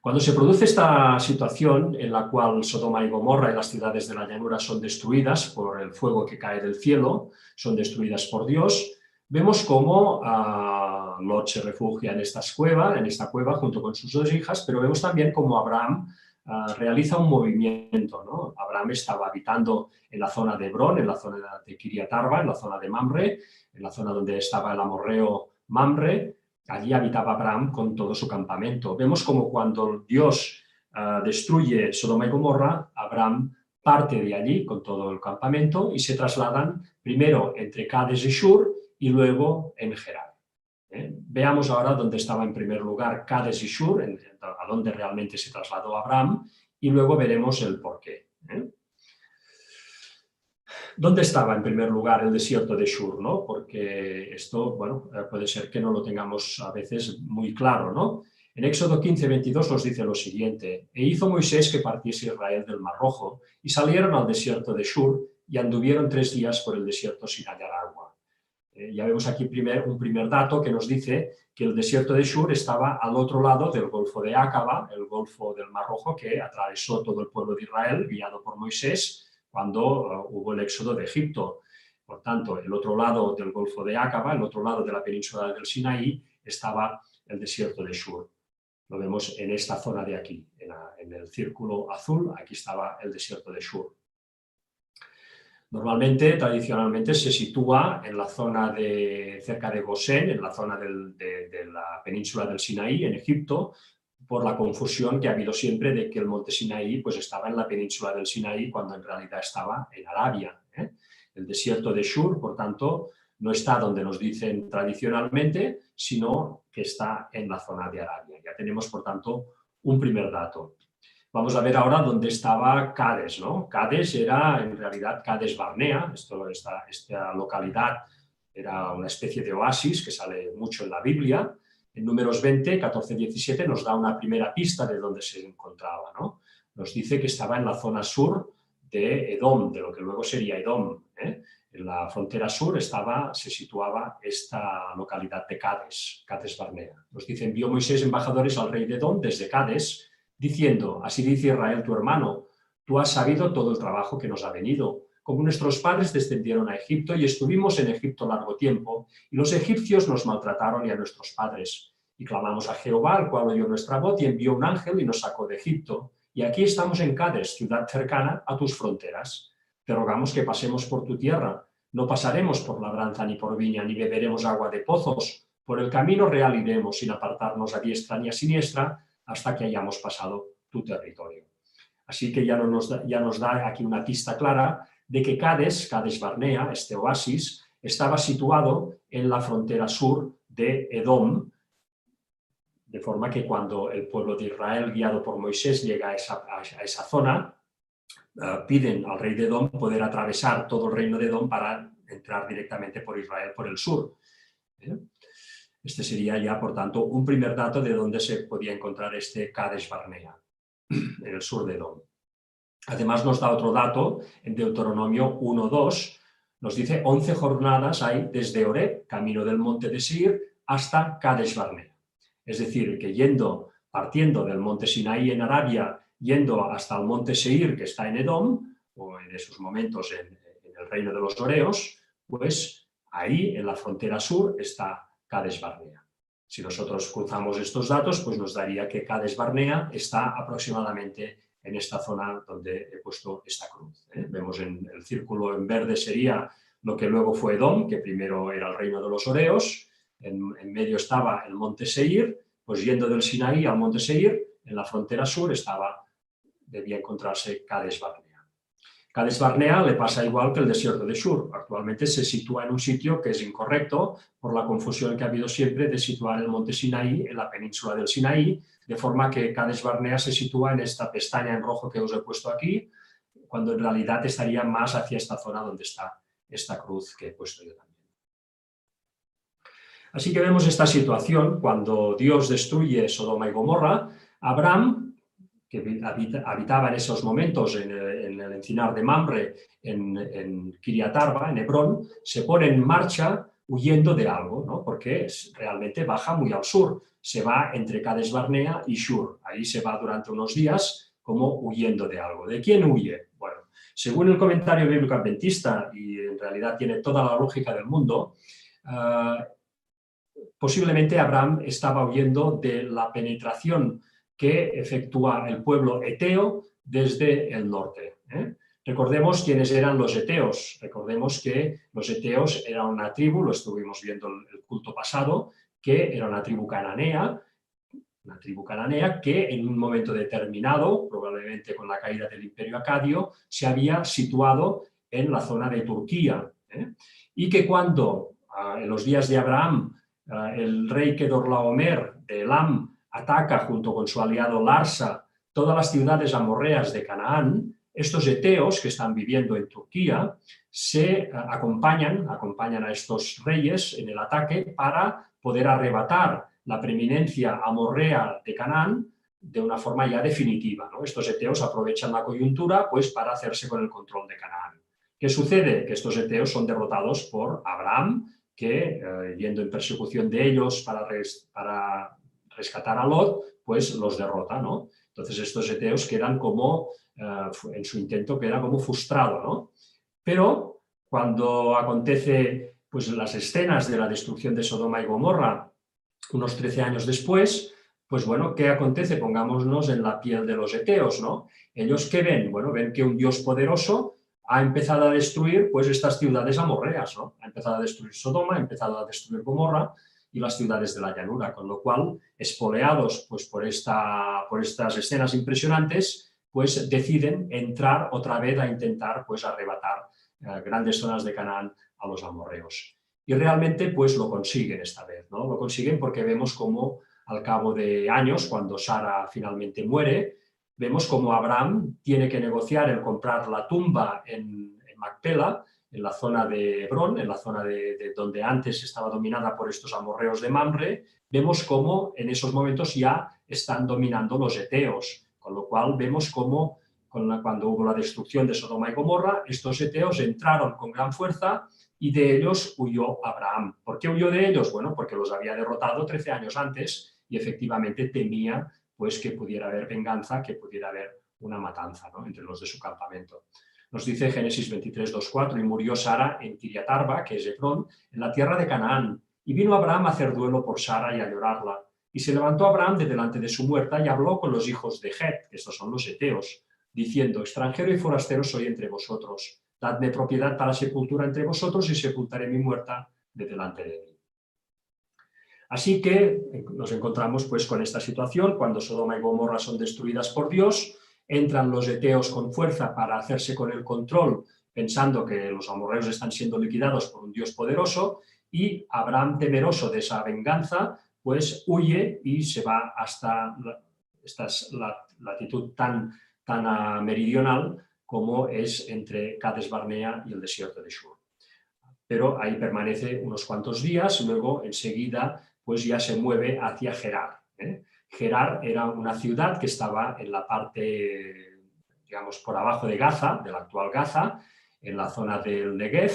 Cuando se produce esta situación en la cual Sodoma y Gomorra y las ciudades de la llanura son destruidas por el fuego que cae del cielo, son destruidas por Dios, vemos cómo Lot se refugia en esta cueva junto con sus 2 hijas, pero vemos también cómo Abraham realiza un movimiento, ¿no? Abraham estaba habitando en la zona de Hebrón, en la zona de Kiriat Arba, en la zona de Mamre, en la zona donde estaba el amorreo Mamre. Allí habitaba Abraham con todo su campamento. Vemos como cuando Dios destruye Sodoma y Gomorra, Abraham parte de allí con todo el campamento y se trasladan primero entre Cades y Shur y luego en Gerar. Veamos ahora dónde estaba en primer lugar Cades y Shur, a dónde realmente se trasladó Abraham, y luego veremos el porqué. ¿Dónde estaba en primer lugar el desierto de Shur, ¿no? Porque esto, bueno, puede ser que no lo tengamos a veces muy claro, ¿no? En Éxodo 15:22 nos dice lo siguiente: e hizo Moisés que partiese Israel del Mar Rojo, y salieron al desierto de Shur, y anduvieron 3 días por el desierto sin hallar agua. Ya vemos aquí un primer dato que nos dice que el desierto de Shur estaba al otro lado del Golfo de Acaba, el Golfo del Mar Rojo que atravesó todo el pueblo de Israel, guiado por Moisés, cuando hubo el éxodo de Egipto. Por tanto, el otro lado del Golfo de Acaba, el otro lado de la península del Sinaí, estaba el desierto de Shur. Lo vemos en esta zona de aquí, en el círculo azul, aquí estaba el desierto de Shur. Normalmente, tradicionalmente, se sitúa en la zona cerca de Gosén, en la zona de la península del Sinaí, en Egipto, por la confusión que ha habido siempre de que el monte Sinaí pues, estaba en la península del Sinaí cuando en realidad estaba en Arabia. El desierto de Shur, por tanto, no está donde nos dicen tradicionalmente, sino que está en la zona de Arabia. Ya tenemos, por tanto, un primer dato. Vamos a ver ahora dónde estaba Cades, ¿no? Cades era, en realidad, Cades Barnea. Esta localidad era una especie de oasis que sale mucho en la Biblia. En Números 20, 14, 17 nos da una primera pista de dónde se encontraba, ¿no? Nos dice que estaba en la zona sur de Edom, de lo que luego sería Edom, ¿eh? En la frontera sur se situaba esta localidad de Cades, Cades Barnea. Nos dice, envió Moisés embajadores al rey de Edom desde Cades, diciendo, así dice Israel tu hermano, tú has sabido todo el trabajo que nos ha venido, como nuestros padres descendieron a Egipto y estuvimos en Egipto largo tiempo, y los egipcios nos maltrataron y a nuestros padres. Y clamamos a Jehová, al cual oyó nuestra voz, y envió un ángel y nos sacó de Egipto. Y aquí estamos en Cades, ciudad cercana a tus fronteras. Te rogamos que pasemos por tu tierra. No pasaremos por labranza ni por viña, ni beberemos agua de pozos. Por el camino real iremos, sin apartarnos a diestra ni a siniestra, hasta que hayamos pasado tu territorio. Así que ya nos da aquí una pista clara de que Cades Barnea, este oasis, estaba situado en la frontera sur de Edom, de forma que cuando el pueblo de Israel, guiado por Moisés, llega a esa zona, piden al rey de Edom poder atravesar todo el reino de Edom para entrar directamente por Israel por el sur. Este sería ya, por tanto, un primer dato de dónde se podía encontrar este Cades Barnea, en el sur de Edom. Además nos da otro dato, en Deuteronomio 1:2, nos dice 11 jornadas hay desde Horeb, camino del monte de Seir, hasta Cades Barnea. Es decir, que partiendo del monte Sinaí en Arabia, yendo hasta el monte Seir, que está en Edom, o en esos momentos en el reino de los Horeos, pues ahí, en la frontera sur, está Cades Barnea. Si nosotros cruzamos estos datos, pues nos daría que Cades Barnea está aproximadamente en esta zona donde he puesto esta cruz. Vemos en el círculo en verde sería lo que luego fue Edom, que primero era el reino de los Horeos, en medio estaba el monte Seir, pues yendo del Sinaí al monte Seir, en la frontera sur debía encontrarse Cades Barnea. Cades Barnea le pasa igual que el desierto de Shur. Actualmente se sitúa en un sitio que es incorrecto por la confusión que ha habido siempre de situar el monte Sinaí en la península del Sinaí, de forma que Cades Barnea se sitúa en esta pestaña en rojo que os he puesto aquí, cuando en realidad estaría más hacia esta zona donde está esta cruz que he puesto yo también. Así que vemos esta situación cuando Dios destruye Sodoma y Gomorra. Abraham, que habitaba en esos momentos en el encinar de Mamre, en Kiriat Arba, en Hebrón, se pone en marcha huyendo de algo, ¿no? Porque realmente baja muy al sur, se va entre Cades Barnea y Shur. Ahí se va durante unos días como huyendo de algo. ¿De quién huye? Bueno, según el comentario bíblico adventista, y en realidad tiene toda la lógica del mundo, posiblemente Abraham estaba huyendo de la penetración que efectúa el pueblo eteo desde el norte. Recordemos quiénes eran los eteos. Recordemos que los eteos eran una tribu, lo estuvimos viendo el culto pasado, que era una tribu cananea que en un momento determinado, probablemente con la caída del Imperio Acadio, se había situado en la zona de Turquía. Y que cuando, en los días de Abraham, el rey Kedorlaomer de Elam ataca junto con su aliado Larsa todas las ciudades amorreas de Canaán, estos eteos que están viviendo en Turquía se acompañan a estos reyes en el ataque para poder arrebatar la preeminencia amorrea de Canaán de una forma ya definitiva, ¿no? Estos eteos aprovechan la coyuntura pues, para hacerse con el control de Canaán. ¿Qué sucede? Que estos eteos son derrotados por Abraham, que yendo en persecución de ellos para rescatar a Lot, pues los derrota, ¿no? Entonces estos eteos quedan como, en su intento queda como frustrado, ¿no? Pero cuando acontece pues, las escenas de la destrucción de Sodoma y Gomorra, unos 13 años después, pues bueno, ¿qué acontece? Pongámonos en la piel de los eteos, ¿no? ¿Ellos qué ven? Bueno, ven que un Dios poderoso ha empezado a destruir pues, estas ciudades amorreas, ¿no? Ha empezado a destruir Sodoma, ha empezado a destruir Gomorra y las ciudades de la llanura, con lo cual, espoleados pues, por estas escenas impresionantes, pues deciden entrar otra vez a intentar pues, arrebatar grandes zonas de Canaán a los amorreos. Y realmente pues lo consiguen esta vez, ¿no? Lo consiguen porque vemos cómo al cabo de años, cuando Sara finalmente muere, vemos cómo Abraham tiene que negociar el comprar la tumba en Macpela, en la zona de Hebrón, en la zona de donde antes estaba dominada por estos amorreos de Mamre. Vemos cómo en esos momentos ya están dominando los eteos, con lo cual vemos cómo cuando hubo la destrucción de Sodoma y Gomorra, estos eteos entraron con gran fuerza y de ellos huyó Abraham. ¿Por qué huyó de ellos? Bueno, porque los había derrotado 13 años antes y efectivamente temía pues, que pudiera haber venganza, que pudiera haber una matanza, ¿no?, entre los de su campamento. Nos dice Génesis 23, 2-4, y murió Sara en Kiriat Arba, que es Hebrón, en la tierra de Canaán, y vino Abraham a hacer duelo por Sara y a llorarla. Y se levantó Abraham de delante de su muerta y habló con los hijos de Het, que estos son los eteos, diciendo, extranjero y forastero soy entre vosotros. Dadme propiedad para sepultura entre vosotros y sepultaré mi muerta de delante de mí. Así que nos encontramos pues con esta situación, cuando Sodoma y Gomorra son destruidas por Dios, entran los eteos con fuerza para hacerse con el control, pensando que los amorreos están siendo liquidados por un Dios poderoso, y Abraham, temeroso de esa venganza, pues huye y se va hasta esta latitud tan meridional como es entre Cades Barnea y el desierto de Shur. Pero ahí permanece unos cuantos días, luego enseguida pues ya se mueve hacia Gerar. Gerar era una ciudad que estaba en la parte, digamos, por abajo de Gaza, de la actual Gaza, en la zona del Negev.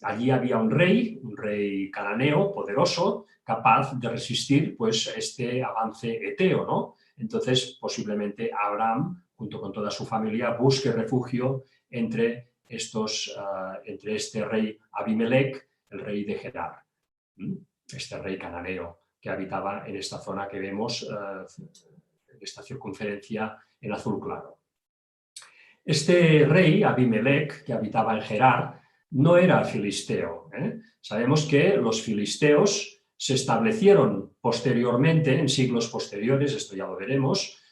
Allí había un rey cananeo poderoso, capaz de resistir pues, este avance eteo, ¿no? Entonces, posiblemente Abraham, junto con toda su familia, busque refugio entre este rey Abimelech, el rey de Gerar, este rey cananeo que habitaba en esta zona que vemos, en esta circunferencia en azul claro. Este rey, Abimelech, que habitaba en Gerar, no era filisteo. Sabemos que los filisteos se establecieron posteriormente, en siglos posteriores, esto ya lo veremos,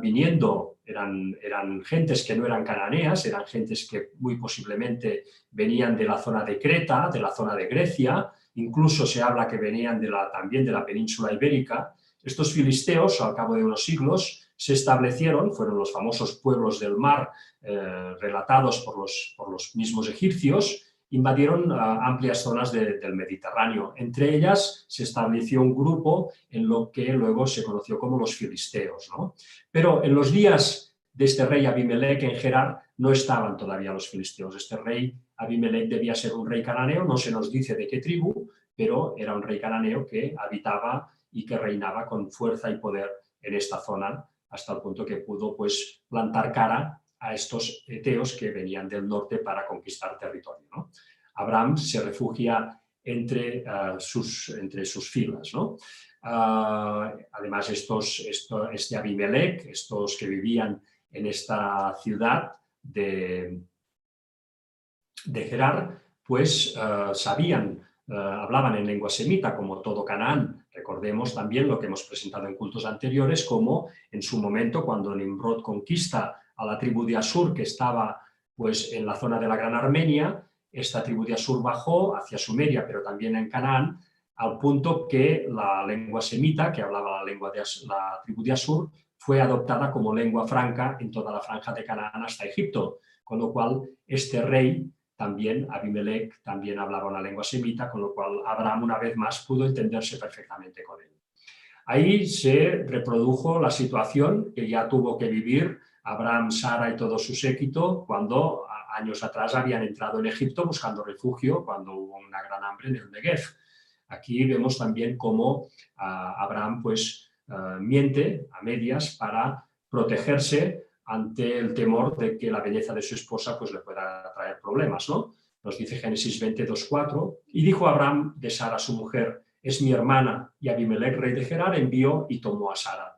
viniendo, eran gentes que no eran cananeas, eran gentes que muy posiblemente venían de la zona de Creta, de la zona de Grecia, incluso se habla que venían también de la península ibérica. Estos filisteos, al cabo de unos siglos, se establecieron, fueron los famosos pueblos del mar relatados por los mismos egipcios, invadieron amplias zonas del Mediterráneo. Entre ellas se estableció un grupo en lo que luego se conoció como los filisteos, ¿no? Pero en los días de este rey Abimelech en Gerar no estaban todavía los filisteos. Este rey Abimelech debía ser un rey cananeo, no se nos dice de qué tribu, pero era un rey cananeo que habitaba y que reinaba con fuerza y poder en esta zona, hasta el punto que pudo pues, plantar cara a estos eteos que venían del norte para conquistar territorio, ¿no? Abraham se refugia entre sus filas, ¿no? Además, este Abimelech, estos que vivían en esta ciudad de Gerar, pues hablaban en lengua semita, como todo Canaán. Recordemos también lo que hemos presentado en cultos anteriores, como en su momento, cuando Nimrod conquista a la tribu de Asur, que estaba pues, en la zona de la Gran Armenia, esta tribu de Asur bajó hacia Sumeria, pero también en Canaán, al punto que la lengua semita, que hablaba la tribu de Asur, fue adoptada como lengua franca en toda la franja de Canaán hasta Egipto, con lo cual este rey también, Abimelech, también hablaba una lengua semita, con lo cual Abraham una vez más pudo entenderse perfectamente con él. Ahí se reprodujo la situación que ya tuvo que vivir Abraham, Sara y todo su séquito cuando años atrás habían entrado en Egipto buscando refugio cuando hubo una gran hambre en el Negev. Aquí vemos también cómo Abraham pues, miente a medias para protegerse ante el temor de que la belleza de su esposa pues, le pueda traer problemas, ¿no? Nos dice Génesis 22:4, y dijo Abraham de Sara su mujer, es mi hermana, y Abimelech, rey de Gerar, envió y tomó a Sara.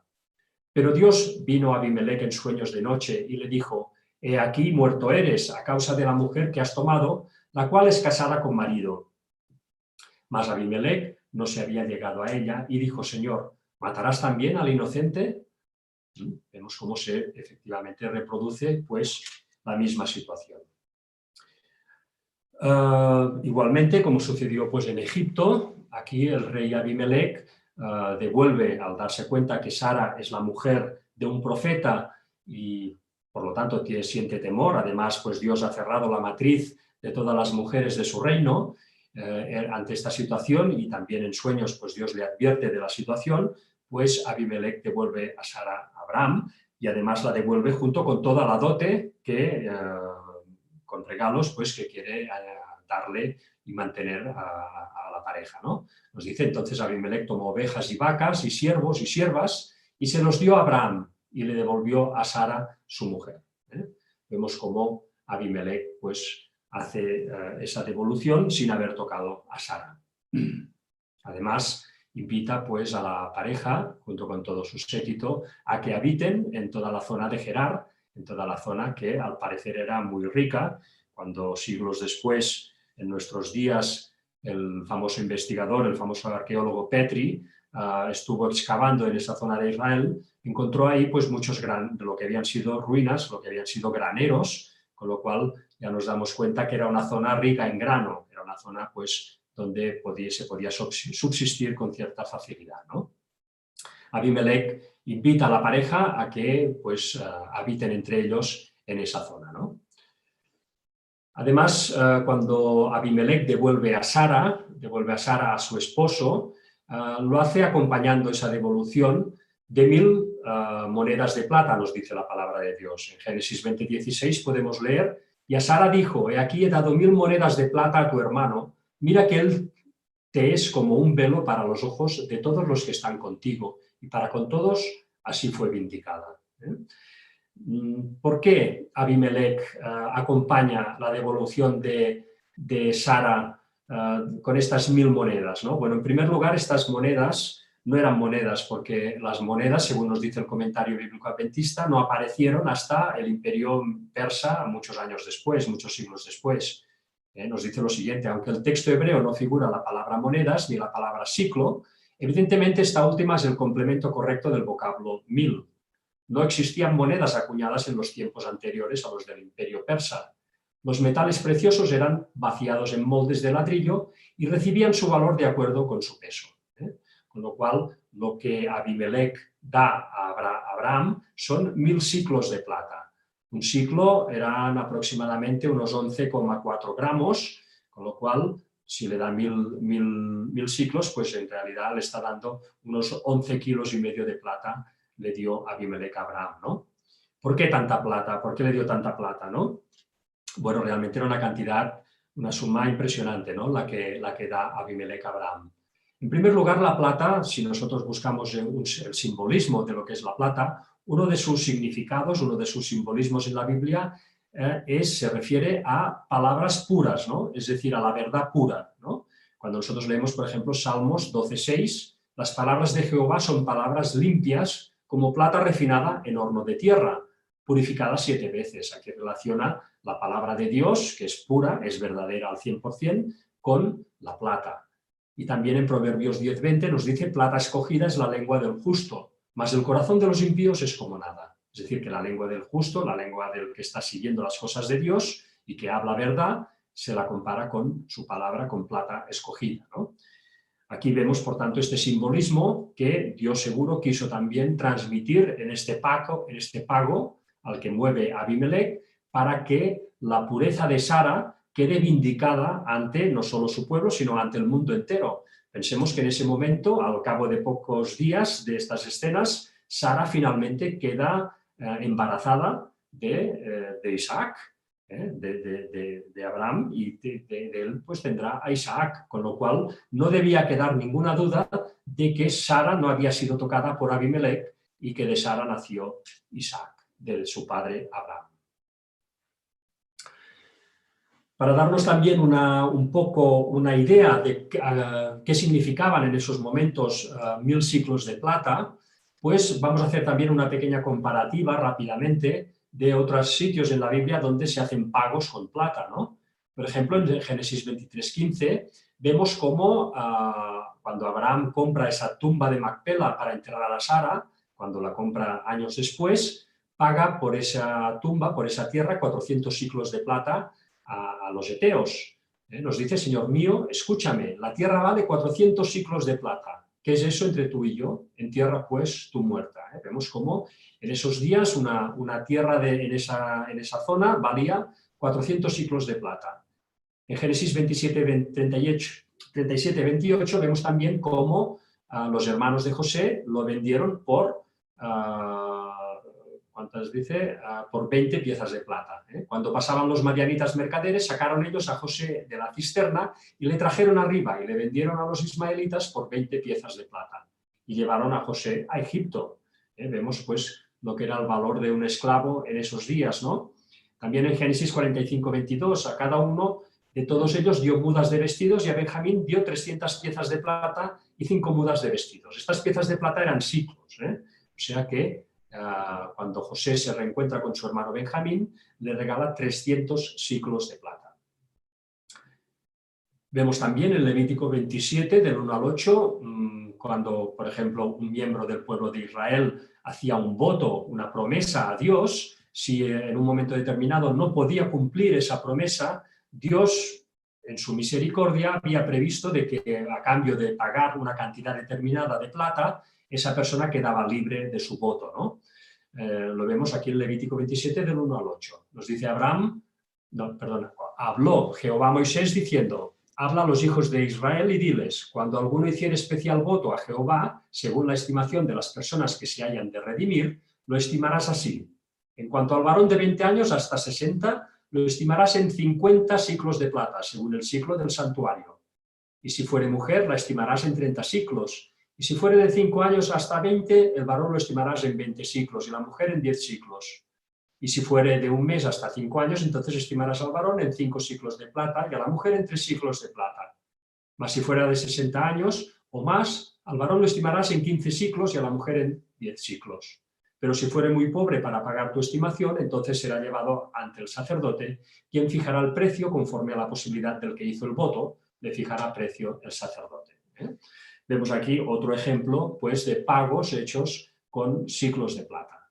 Pero Dios vino a Abimelech en sueños de noche y le dijo, he aquí muerto eres a causa de la mujer que has tomado, la cual es casada con marido. Mas Abimelech no se había llegado a ella y dijo, Señor, ¿matarás también al inocente? Vemos cómo se efectivamente reproduce pues, la misma situación. Igualmente, como sucedió pues, en Egipto, aquí el rey Abimelech devuelve, al darse cuenta que Sara es la mujer de un profeta y por lo tanto siente temor. Además, pues Dios ha cerrado la matriz de todas las mujeres de su reino ante esta situación, y también en sueños pues Dios le advierte de la situación. Pues Abimelech devuelve a Sara a Abraham, y además la devuelve junto con toda la dote con regalos pues, que quiere darle y mantener a la pareja, ¿no? Nos dice entonces Abimelech tomó ovejas y vacas y siervos y siervas y se los dio a Abraham y le devolvió a Sara su mujer. Vemos cómo Abimelech pues, hace esa devolución sin haber tocado a Sara. Además, invita pues, a la pareja, junto con todo su séquito, a que habiten en toda la zona de Gerar, en toda la zona que al parecer era muy rica, cuando siglos después, en nuestros días, el famoso investigador, el famoso arqueólogo Petri, estuvo excavando en esa zona de Israel, encontró ahí pues, muchos de lo que habían sido ruinas, lo que habían sido graneros, con lo cual ya nos damos cuenta que era una zona rica en grano, era una zona pues, donde se podía subsistir con cierta facilidad, ¿no? Abimelech invita a la pareja a que pues, habiten entre ellos en esa zona, ¿no? Además, cuando Abimelech devuelve a Sara a su esposo, lo hace acompañando esa devolución de 1000 monedas de plata, nos dice la palabra de Dios. En Génesis 20:16 podemos leer: y a Sara dijo, he aquí he dado 1000 monedas de plata a tu hermano, mira que él te es como un velo para los ojos de todos los que están contigo, y para con todos así fue vindicada. ¿Por qué Abimelech acompaña la devolución de Sara con estas 1000 monedas, ¿no? Bueno, en primer lugar, estas monedas no eran monedas, porque las monedas, según nos dice el comentario bíblico adventista, no aparecieron hasta el imperio persa muchos años después, muchos siglos después. Nos dice lo siguiente: aunque el texto hebreo no figura la palabra monedas ni la palabra siclo, evidentemente esta última es el complemento correcto del vocablo 1000. No existían monedas acuñadas en los tiempos anteriores a los del imperio persa. Los metales preciosos eran vaciados en moldes de ladrillo y recibían su valor de acuerdo con su peso. Con lo cual, lo que Abimelech da a Abraham son 1000 siclos de plata. Un siclo eran aproximadamente unos 11,4 gramos, con lo cual, si le da 1000 siclos, pues en realidad le está dando unos 11,5 kilos de plata, le dio Abimelech a Abraham, ¿no? ¿Por qué tanta plata? ¿Por qué le dio tanta plata, no? Bueno, realmente era una cantidad, una suma impresionante, ¿no? La que da Abimelech a Abraham. En primer lugar, la plata, si nosotros buscamos el simbolismo de lo que es la plata, uno de sus significados, uno de sus simbolismos en la Biblia se refiere a palabras puras, ¿no? Es decir, a la verdad pura, ¿no? Cuando nosotros leemos, por ejemplo, Salmos 12:6, las palabras de Jehová son palabras limpias como plata refinada en horno de tierra, purificada 7 veces. Aquí relaciona la palabra de Dios, que es pura, es verdadera al 100%, con la plata. Y también en Proverbios 10:20 nos dice: plata escogida es la lengua del justo, mas el corazón de los impíos es como nada. Es decir, que la lengua del justo, la lengua del que está siguiendo las cosas de Dios y que habla verdad, se la compara con su palabra, con plata escogida, ¿no? Aquí vemos, por tanto, este simbolismo que Dios seguro quiso también transmitir en este pago al que mueve Abimelech, para que la pureza de Sara quede vindicada ante no solo su pueblo, sino ante el mundo entero. Pensemos que en ese momento, al cabo de pocos días de estas escenas, Sara finalmente queda embarazada de Isaac, de Abraham, y de él pues tendrá a Isaac, con lo cual no debía quedar ninguna duda de que Sara no había sido tocada por Abimelech y que de Sara nació Isaac, de su padre Abraham. Para darnos también un poco una idea de qué significaban en esos momentos 1000 siclos de plata, pues vamos a hacer también una pequeña comparativa rápidamente de otros sitios en la Biblia donde se hacen pagos con plata, ¿no? Por ejemplo, en Génesis 23:15 vemos cómo cuando Abraham compra esa tumba de Macpela para enterrar a Sara, cuando la compra años después, paga por esa tumba, por esa tierra, 400 siclos de plata a los heteos. Nos dice, Señor mío, escúchame, la tierra vale 400 siclos de plata. ¿Qué es eso entre tú y yo? Entierra pues tu muerta. Vemos cómo en esos días una tierra en esa zona valía 400 siclos de plata. En Génesis 27, 37, 28 vemos también cómo los hermanos de José lo vendieron por, ¿cuántas dice? Por 20 piezas de plata. Cuando pasaban los madianitas mercaderes, sacaron ellos a José de la cisterna y le trajeron arriba y le vendieron a los ismaelitas por 20 piezas de plata. Y llevaron a José a Egipto. Vemos pues lo que era el valor de un esclavo en esos días, ¿no? También en Génesis 45, 22, a cada uno de todos ellos dio mudas de vestidos y a Benjamín dio 300 piezas de plata y 5 mudas de vestidos. Estas piezas de plata eran siclos, O sea que cuando José se reencuentra con su hermano Benjamín, le regala 300 siclos de plata. Vemos también en Levítico 27, del 1 al 8, cuando, por ejemplo, un miembro del pueblo de Israel hacía un voto, una promesa a Dios, si en un momento determinado no podía cumplir esa promesa, Dios, en su misericordia, había previsto de que a cambio de pagar una cantidad determinada de plata, esa persona quedaba libre de su voto, ¿no? Lo vemos aquí en Levítico 27, del 1 al 8. Nos dice habló Jehová a Moisés diciendo, habla a los hijos de Israel y diles, cuando alguno hiciere especial voto a Jehová, según la estimación de las personas que se hayan de redimir, lo estimarás así. En cuanto al varón de 20 años hasta 60, lo estimarás en 50 siclos de plata, según el siclo del santuario. Y si fuere mujer, la estimarás en 30 siclos. Y si fuere de 5 años hasta 20, el varón lo estimarás en 20 siclos y la mujer en 10 siclos. Y si fuere de un mes hasta 5 años, entonces estimarás al varón en 5 siclos de plata y a la mujer en 3 siclos de plata. Mas si fuera de 60 años o más, al varón lo estimarás en 15 siclos y a la mujer en 10 siclos. Pero si fuere muy pobre para pagar tu estimación, entonces será llevado ante el sacerdote, quien fijará el precio conforme a la posibilidad del que hizo el voto, le fijará precio el sacerdote. Vemos aquí otro ejemplo pues, de pagos hechos con siclos de plata.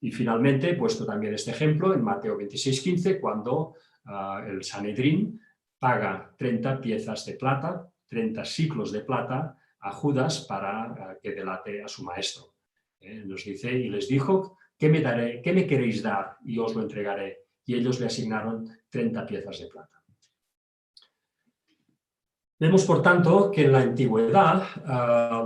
Y finalmente he puesto también este ejemplo en Mateo 26:15, cuando el Sanedrín paga 30 piezas de plata, 30 siclos de plata a Judas para que delate a su maestro. Nos dice, y les dijo, ¿qué me queréis dar? Y os lo entregaré. Y ellos le asignaron 30 piezas de plata. Vemos, por tanto, que en la antigüedad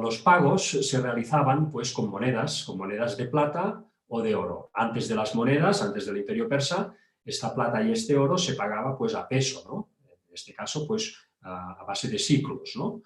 los pagos se realizaban pues, con monedas de plata o de oro. Antes de las monedas, antes del Imperio Persa, esta plata y este oro se pagaba pues, a peso, ¿no? En este caso, pues, a base de siclos, ¿no?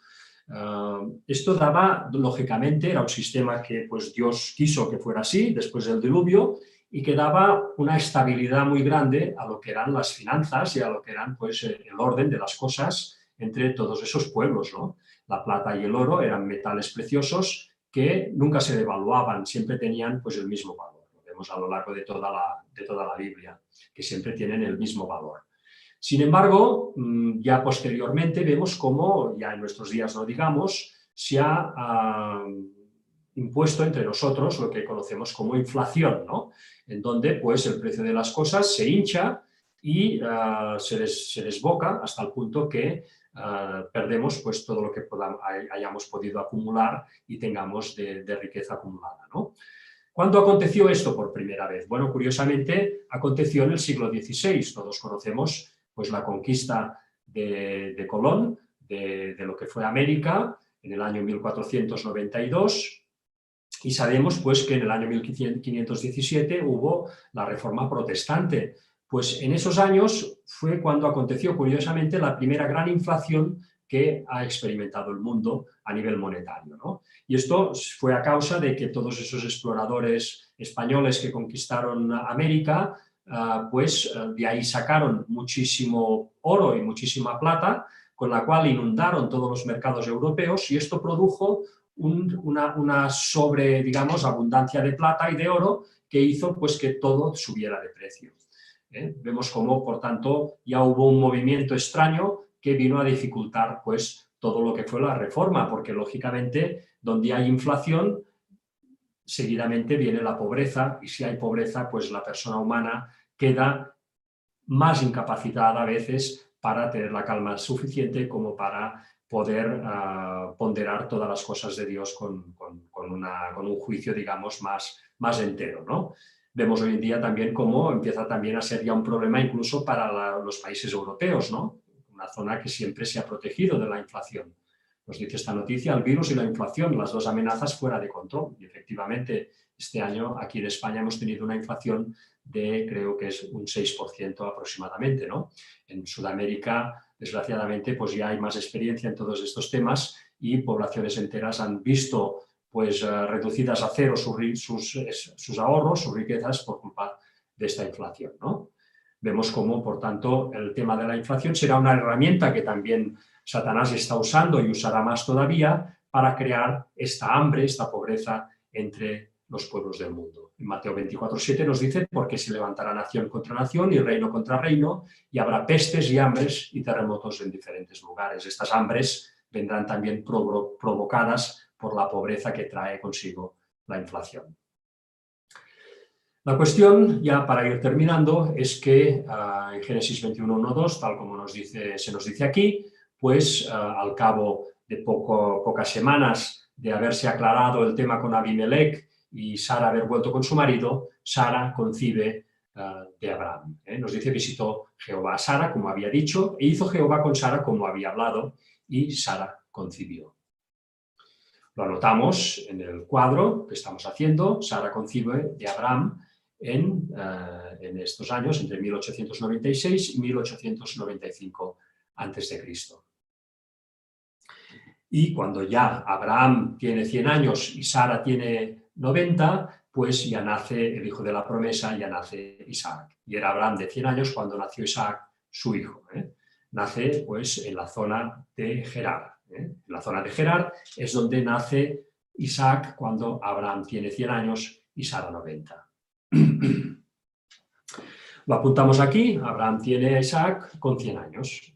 Esto daba, lógicamente, era un sistema que pues, Dios quiso que fuera así, después del diluvio, y que daba una estabilidad muy grande a lo que eran las finanzas y a lo que eran pues, el orden de las cosas entre todos esos pueblos, ¿no? La plata y el oro eran metales preciosos que nunca se devaluaban, siempre tenían pues, el mismo valor. Lo vemos a lo largo de toda la Biblia, que siempre tienen el mismo valor. Sin embargo, ya posteriormente vemos cómo, ya en nuestros días no digamos, se ha impuesto entre nosotros lo que conocemos como inflación, ¿no? En donde pues, el precio de las cosas se hincha y se desboca hasta el punto que perdemos pues, todo lo que hayamos podido acumular y tengamos de riqueza acumulada, ¿no? ¿Cuándo aconteció esto por primera vez? Bueno, curiosamente, aconteció en el siglo XVI. Todos conocemos pues, la conquista de Colón, de lo que fue América, en el año 1492, y sabemos pues, que en el año 1517 hubo la Reforma Protestante. Pues en esos años fue cuando aconteció, curiosamente, la primera gran inflación que ha experimentado el mundo a nivel monetario, ¿no? Y esto fue a causa de que todos esos exploradores españoles que conquistaron América, pues de ahí sacaron muchísimo oro y muchísima plata, con la cual inundaron todos los mercados europeos y esto produjo una digamos, abundancia de plata y de oro que hizo pues, que todo subiera de precio. Vemos cómo, por tanto, ya hubo un movimiento extraño que vino a dificultar pues, todo lo que fue la reforma, porque lógicamente donde hay inflación, seguidamente viene la pobreza, y si hay pobreza, pues la persona humana queda más incapacitada a veces para tener la calma suficiente como para poder ponderar todas las cosas de Dios con un juicio, digamos, más entero, ¿no? Vemos hoy en día también cómo empieza también a ser ya un problema incluso para los países europeos, ¿no? Una zona que siempre se ha protegido de la inflación. Nos dice esta noticia, el virus y la inflación, las dos amenazas fuera de control. Y efectivamente, este año aquí en España hemos tenido una inflación de, creo que es un 6% aproximadamente, ¿no? En Sudamérica, desgraciadamente, pues ya hay más experiencia en todos estos temas y poblaciones enteras han visto pues reducidas a cero sus ahorros, sus riquezas por culpa de esta inflación, ¿no? Vemos cómo, por tanto, el tema de la inflación será una herramienta que también Satanás está usando y usará más todavía para crear esta hambre, esta pobreza entre los pueblos del mundo. En Mateo 24:7 nos dice, porque se levantará nación contra nación y reino contra reino, y habrá pestes y hambres y terremotos en diferentes lugares. Estas hambres vendrán también provocadas por la pobreza que trae consigo la inflación. La cuestión, ya para ir terminando, es que en Génesis 21:1-2, tal como se nos dice aquí, pues al cabo de pocas semanas de haberse aclarado el tema con Abimelech y Sara haber vuelto con su marido, Sara concibe de Abraham. Nos dice, visitó Jehová a Sara, como había dicho, e hizo Jehová con Sara como había hablado, y Sara concibió. Lo anotamos en el cuadro que estamos haciendo. Sara concibe de Abraham en estos años, entre 1896 y 1895 a.C. Y cuando ya Abraham tiene 100 años y Sara tiene 90, pues ya nace el hijo de la promesa, ya nace Isaac. Y era Abraham de 100 años cuando nació Isaac, su hijo. Nace pues en la zona de Gerar. En la zona de Gerar es donde nace Isaac cuando Abraham tiene 100 años y Sara 90. Lo apuntamos aquí, Abraham tiene a Isaac con 100 años.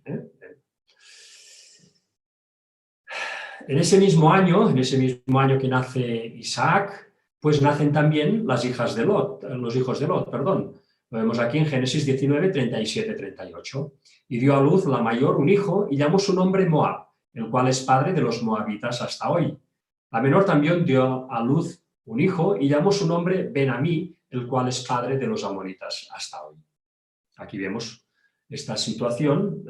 En ese mismo año que nace Isaac, pues nacen también los hijos de Lot, perdón. Lo vemos aquí en Génesis 19, 37, 38. Y dio a luz la mayor un hijo y llamó su nombre Moab, el cual es padre de los moabitas hasta hoy. La menor también dio a luz un hijo y llamó su nombre Ben-Amí, el cual es padre de los amonitas hasta hoy. Aquí vemos esta situación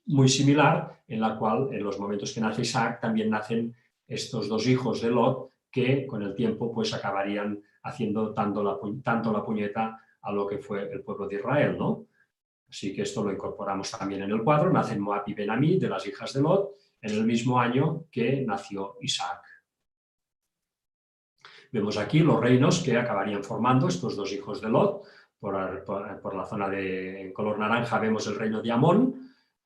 muy similar, en la cual en los momentos que nace Isaac también nacen estos dos hijos de Lot que con el tiempo pues acabarían haciendo tanto la puñeta a lo que fue el pueblo de Israel, ¿no? Así que esto lo incorporamos también en el cuadro. Nacen Moab y Ben-Amí, de las hijas de Lot, en el mismo año que nació Isaac. Vemos aquí los reinos que acabarían formando estos dos hijos de Lot. Por la zona en color naranja vemos el reino de Amón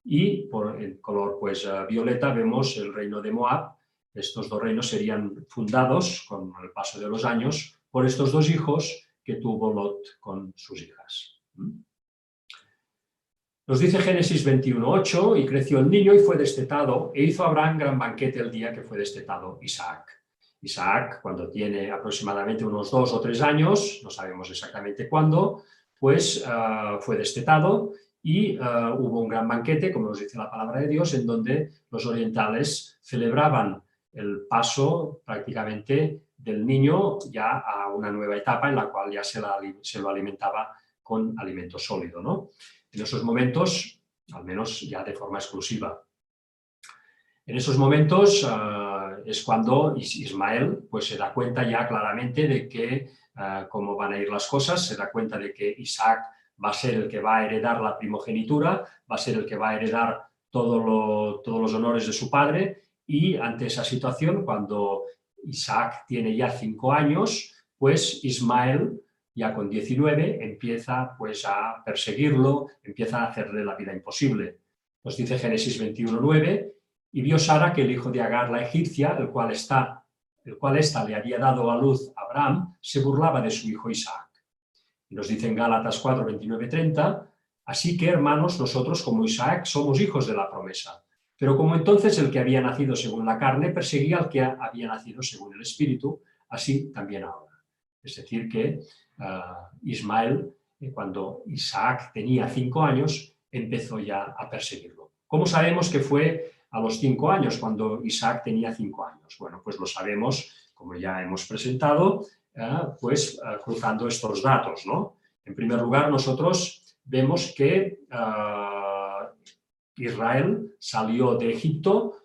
y en color pues, violeta vemos el reino de Moab. Estos dos reinos serían fundados con el paso de los años por estos dos hijos que tuvo Lot con sus hijas. Nos dice Génesis 21:8, y creció el niño y fue destetado, e hizo Abraham gran banquete el día que fue destetado Isaac. Isaac, cuando tiene aproximadamente unos 2 o 3 años, no sabemos exactamente cuándo, pues fue destetado y hubo un gran banquete, como nos dice la palabra de Dios, en donde los orientales celebraban el paso prácticamente del niño ya a una nueva etapa en la cual ya se lo alimentaba con alimento sólido, ¿no? En esos momentos, al menos ya de forma exclusiva. En esos momentos es cuando Ismael pues, se da cuenta ya claramente de que cómo van a ir las cosas, se da cuenta de que Isaac va a ser el que va a heredar la primogenitura, va a ser el que va a heredar todos los honores de su padre, y ante esa situación, cuando Isaac tiene ya 5 años, pues Ismael, ya con 19, empieza pues, a perseguirlo, empieza a hacerle la vida imposible. Nos dice Génesis 21:9, y vio Sara que el hijo de Agar, la egipcia, el cual ésta le había dado a luz a Abraham, se burlaba de su hijo Isaac. Y nos dice en Gálatas 4, 29, 30, así que, hermanos, nosotros como Isaac somos hijos de la promesa. Pero como entonces el que había nacido según la carne perseguía al que había nacido según el espíritu, así también ahora. Es decir que Ismael, cuando Isaac tenía 5 años, empezó ya a perseguirlo. ¿Cómo sabemos que fue a los 5 años, cuando Isaac tenía 5 años? Bueno, pues lo sabemos, como ya hemos presentado, cruzando estos datos, ¿no? En primer lugar, nosotros vemos que Israel salió de Egipto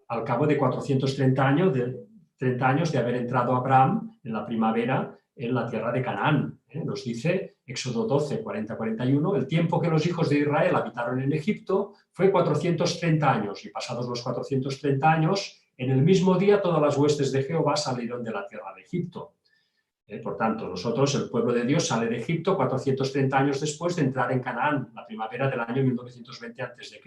al cabo de 430 años de haber entrado Abraham en la primavera en la tierra de Canaán. Nos dice Éxodo 12, 40-41, el tiempo que los hijos de Israel habitaron en Egipto fue 430 años, y pasados los 430 años, en el mismo día todas las huestes de Jehová salieron de la tierra de Egipto. Por tanto, nosotros, el pueblo de Dios, sale de Egipto 430 años después de entrar en Canaán, la primavera del año 1920 a.C.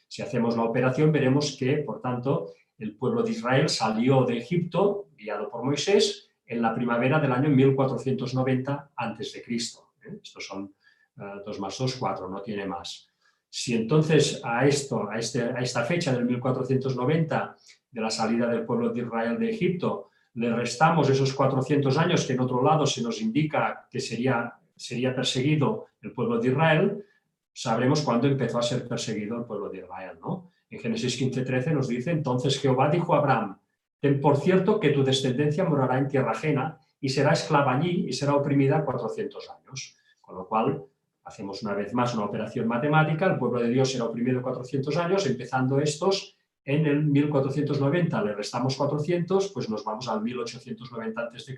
Si hacemos la operación, veremos que, por tanto, el pueblo de Israel salió de Egipto, guiado por Moisés, en la primavera del año 1490 a.C. Estos son 2 más 2, 4, no tiene más. Si entonces a esta fecha del 1490 de la salida del pueblo de Israel de Egipto le restamos esos 400 años que en otro lado se nos indica que sería perseguido el pueblo de Israel, sabremos cuándo empezó a ser perseguido el pueblo de Israel, ¿no? En Génesis 15:13 nos dice, entonces Jehová dijo a Abraham, ten por cierto que tu descendencia morará en tierra ajena y será esclava allí y será oprimida 400 años. Con lo cual, hacemos una vez más una operación matemática, el pueblo de Dios será oprimido 400 años, empezando estos en el 1490, le restamos 400, pues nos vamos al 1890 a.C.,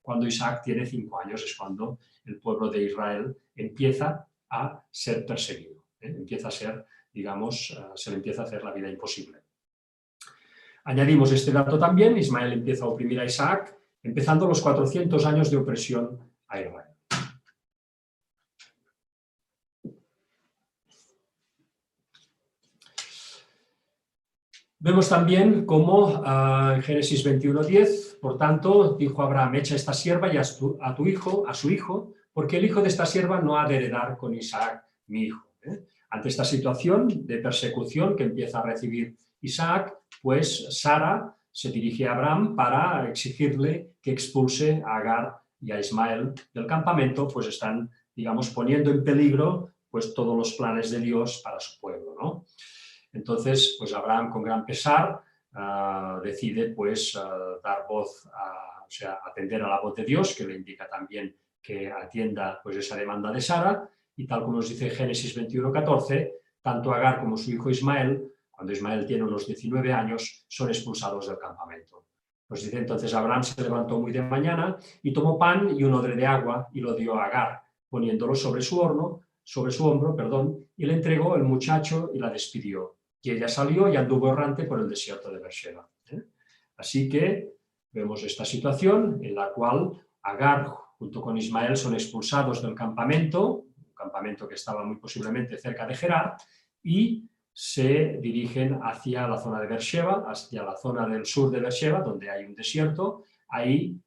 cuando Isaac tiene 5 años, es cuando el pueblo de Israel empieza a ser perseguido, empieza a ser, digamos, se le empieza a hacer la vida imposible. Añadimos este dato también, Ismael empieza a oprimir a Isaac, empezando los 400 años de opresión a Israel. Vemos también cómo en Génesis 21:10, por tanto, dijo Abraham, echa esta sierva y a su hijo, porque el hijo de esta sierva no ha de heredar con Isaac, mi hijo. Ante esta situación de persecución que empieza a recibir Isaac, pues Sara se dirige a Abraham para exigirle que expulse a Agar y a Ismael del campamento, pues están, digamos, poniendo en peligro pues todos los planes de Dios para su pueblo, ¿no? Entonces, pues Abraham, con gran pesar, decide pues dar voz, atender a la voz de Dios, que le indica también que atienda pues esa demanda de Sara, y tal como nos dice Génesis 21:14, tanto Agar como su hijo Ismael, cuando Ismael tiene unos 19 años, son expulsados del campamento. Nos dice entonces Abraham se levantó muy de mañana y tomó pan y un odre de agua y lo dio a Agar, poniéndolo sobre su hombro, y le entregó el muchacho y la despidió. Y ella salió y anduvo errante por el desierto de Beersheba. Así que vemos esta situación en la cual Agar junto con Ismael son expulsados del campamento, un campamento que estaba muy posiblemente cerca de Gerar, y se dirigen hacia la zona de Beersheba, hacia la zona del sur de Beersheba, donde hay un desierto. Ahí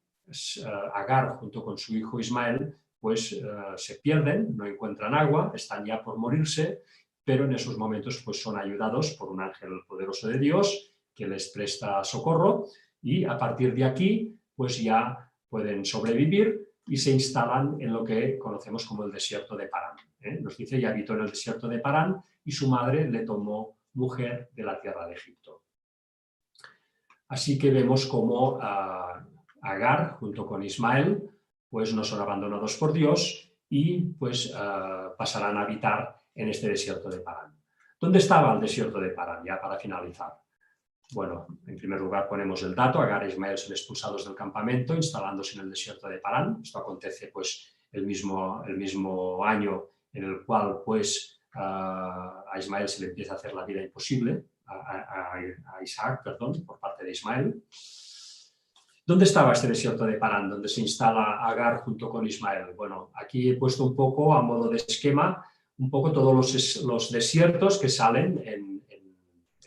Agar junto con su hijo Ismael pues se pierden, no encuentran agua, están ya por morirse, pero en esos momentos pues, son ayudados por un ángel poderoso de Dios que les presta socorro, y a partir de aquí pues ya pueden sobrevivir y se instalan en lo que conocemos como el desierto de Parán. Nos dice, y habitó en el desierto de Parán y su madre le tomó mujer de la tierra de Egipto. Así que vemos cómo Agar junto con Ismael pues no son abandonados por Dios y pues pasarán a habitar en este desierto de Parán. ¿Dónde estaba el desierto de Parán? Ya para finalizar. Bueno, en primer lugar ponemos el dato, Agar e Ismael son expulsados del campamento, instalándose en el desierto de Parán. Esto acontece pues el mismo año en el cual pues a Ismael se le empieza a hacer la vida imposible, a Isaac, perdón, por parte de Ismael. ¿Dónde estaba este desierto de Parán, donde se instala Agar junto con Ismael? Bueno, aquí he puesto un poco, a modo de esquema, un poco todos los desiertos que salen en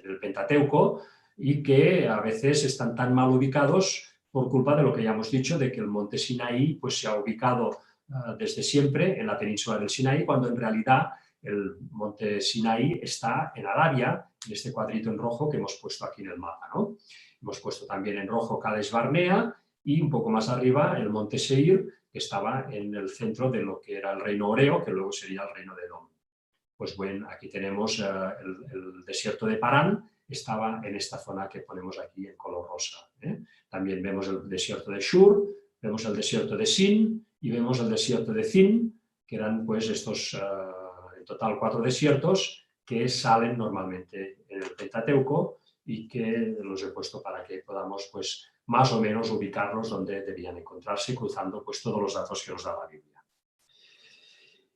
el Pentateuco y que a veces están tan mal ubicados por culpa de lo que ya hemos dicho, de que el monte Sinaí pues, se ha ubicado desde siempre en la península del Sinaí, cuando en realidad el monte Sinaí está en Arabia, en este cuadrito en rojo que hemos puesto aquí en el mapa, ¿no? Hemos puesto también en rojo Cades Barnea y un poco más arriba el monte Seir, que estaba en el centro de lo que era el reino Oreo, que luego sería el reino de Edom. pues bueno, aquí tenemos el desierto de Parán, estaba en esta zona que ponemos aquí en color rosa. También vemos el desierto de Shur, vemos el desierto de Sin y vemos el desierto de Zin, que eran pues estos en total 4 desiertos que salen normalmente en el Pentateuco y que los he puesto para que podamos pues más o menos ubicarlos donde debían encontrarse, cruzando pues todos los datos que nos da la Biblia.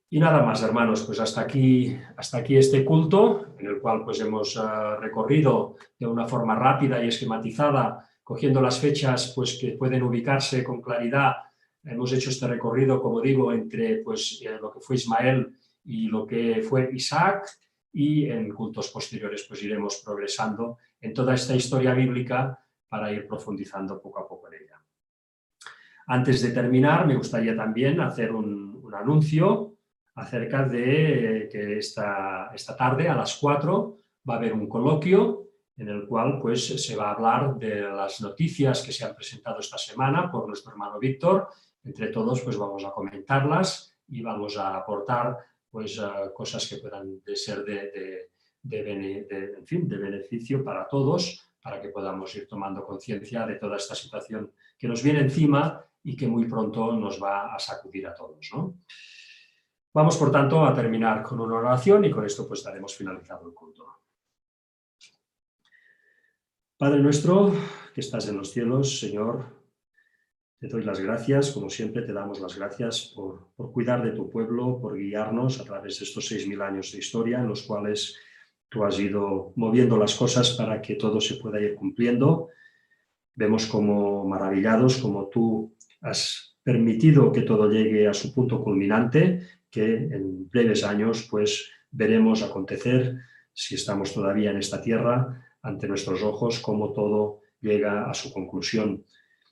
Y nada más, hermanos, pues hasta aquí este culto, en el cual pues hemos recorrido de una forma rápida y esquematizada, cogiendo las fechas pues, que pueden ubicarse con claridad. Hemos hecho este recorrido, como digo, entre pues, lo que fue Ismael y lo que fue Isaac, y en cultos posteriores pues iremos progresando en toda esta historia bíblica para ir profundizando poco a poco en ella. Antes de terminar, me gustaría también hacer un anuncio acerca de que esta tarde a las 4 va a haber un coloquio en el cual pues, se va a hablar de las noticias que se han presentado esta semana por nuestro hermano Víctor. Entre todos pues, vamos a comentarlas y vamos a aportar pues, cosas que puedan ser de beneficio para todos, para que podamos ir tomando conciencia de toda esta situación que nos viene encima y que muy pronto nos va a sacudir a todos, ¿no? Vamos, por tanto, a terminar con una oración y con esto pues daremos finalizado el culto. Padre nuestro, que estás en los cielos, Señor, te doy las gracias, como siempre te damos las gracias por cuidar de tu pueblo, por guiarnos a través de estos 6.000 años de historia en los cuales tú has ido moviendo las cosas para que todo se pueda ir cumpliendo. Vemos como maravillados, como tú has permitido que todo llegue a su punto culminante, que en breves años pues veremos acontecer, si estamos todavía en esta tierra, ante nuestros ojos, cómo todo llega a su conclusión.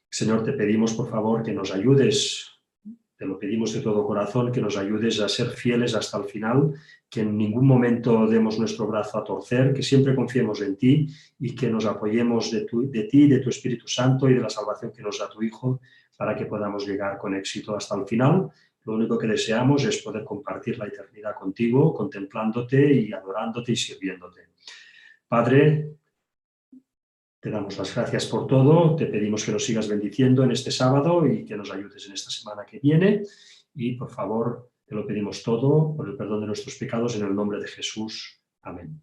Señor, te pedimos por favor que nos ayudes, te lo pedimos de todo corazón, que nos ayudes a ser fieles hasta el final, que en ningún momento demos nuestro brazo a torcer, que siempre confiemos en ti y que nos apoyemos de ti, de tu Espíritu Santo y de la salvación que nos da tu Hijo, para que podamos llegar con éxito hasta el final. Lo único que deseamos es poder compartir la eternidad contigo, contemplándote y adorándote y sirviéndote. Padre, te damos las gracias por todo, te pedimos que nos sigas bendiciendo en este sábado y que nos ayudes en esta semana que viene. Y por favor, te lo pedimos todo por el perdón de nuestros pecados en el nombre de Jesús. Amén.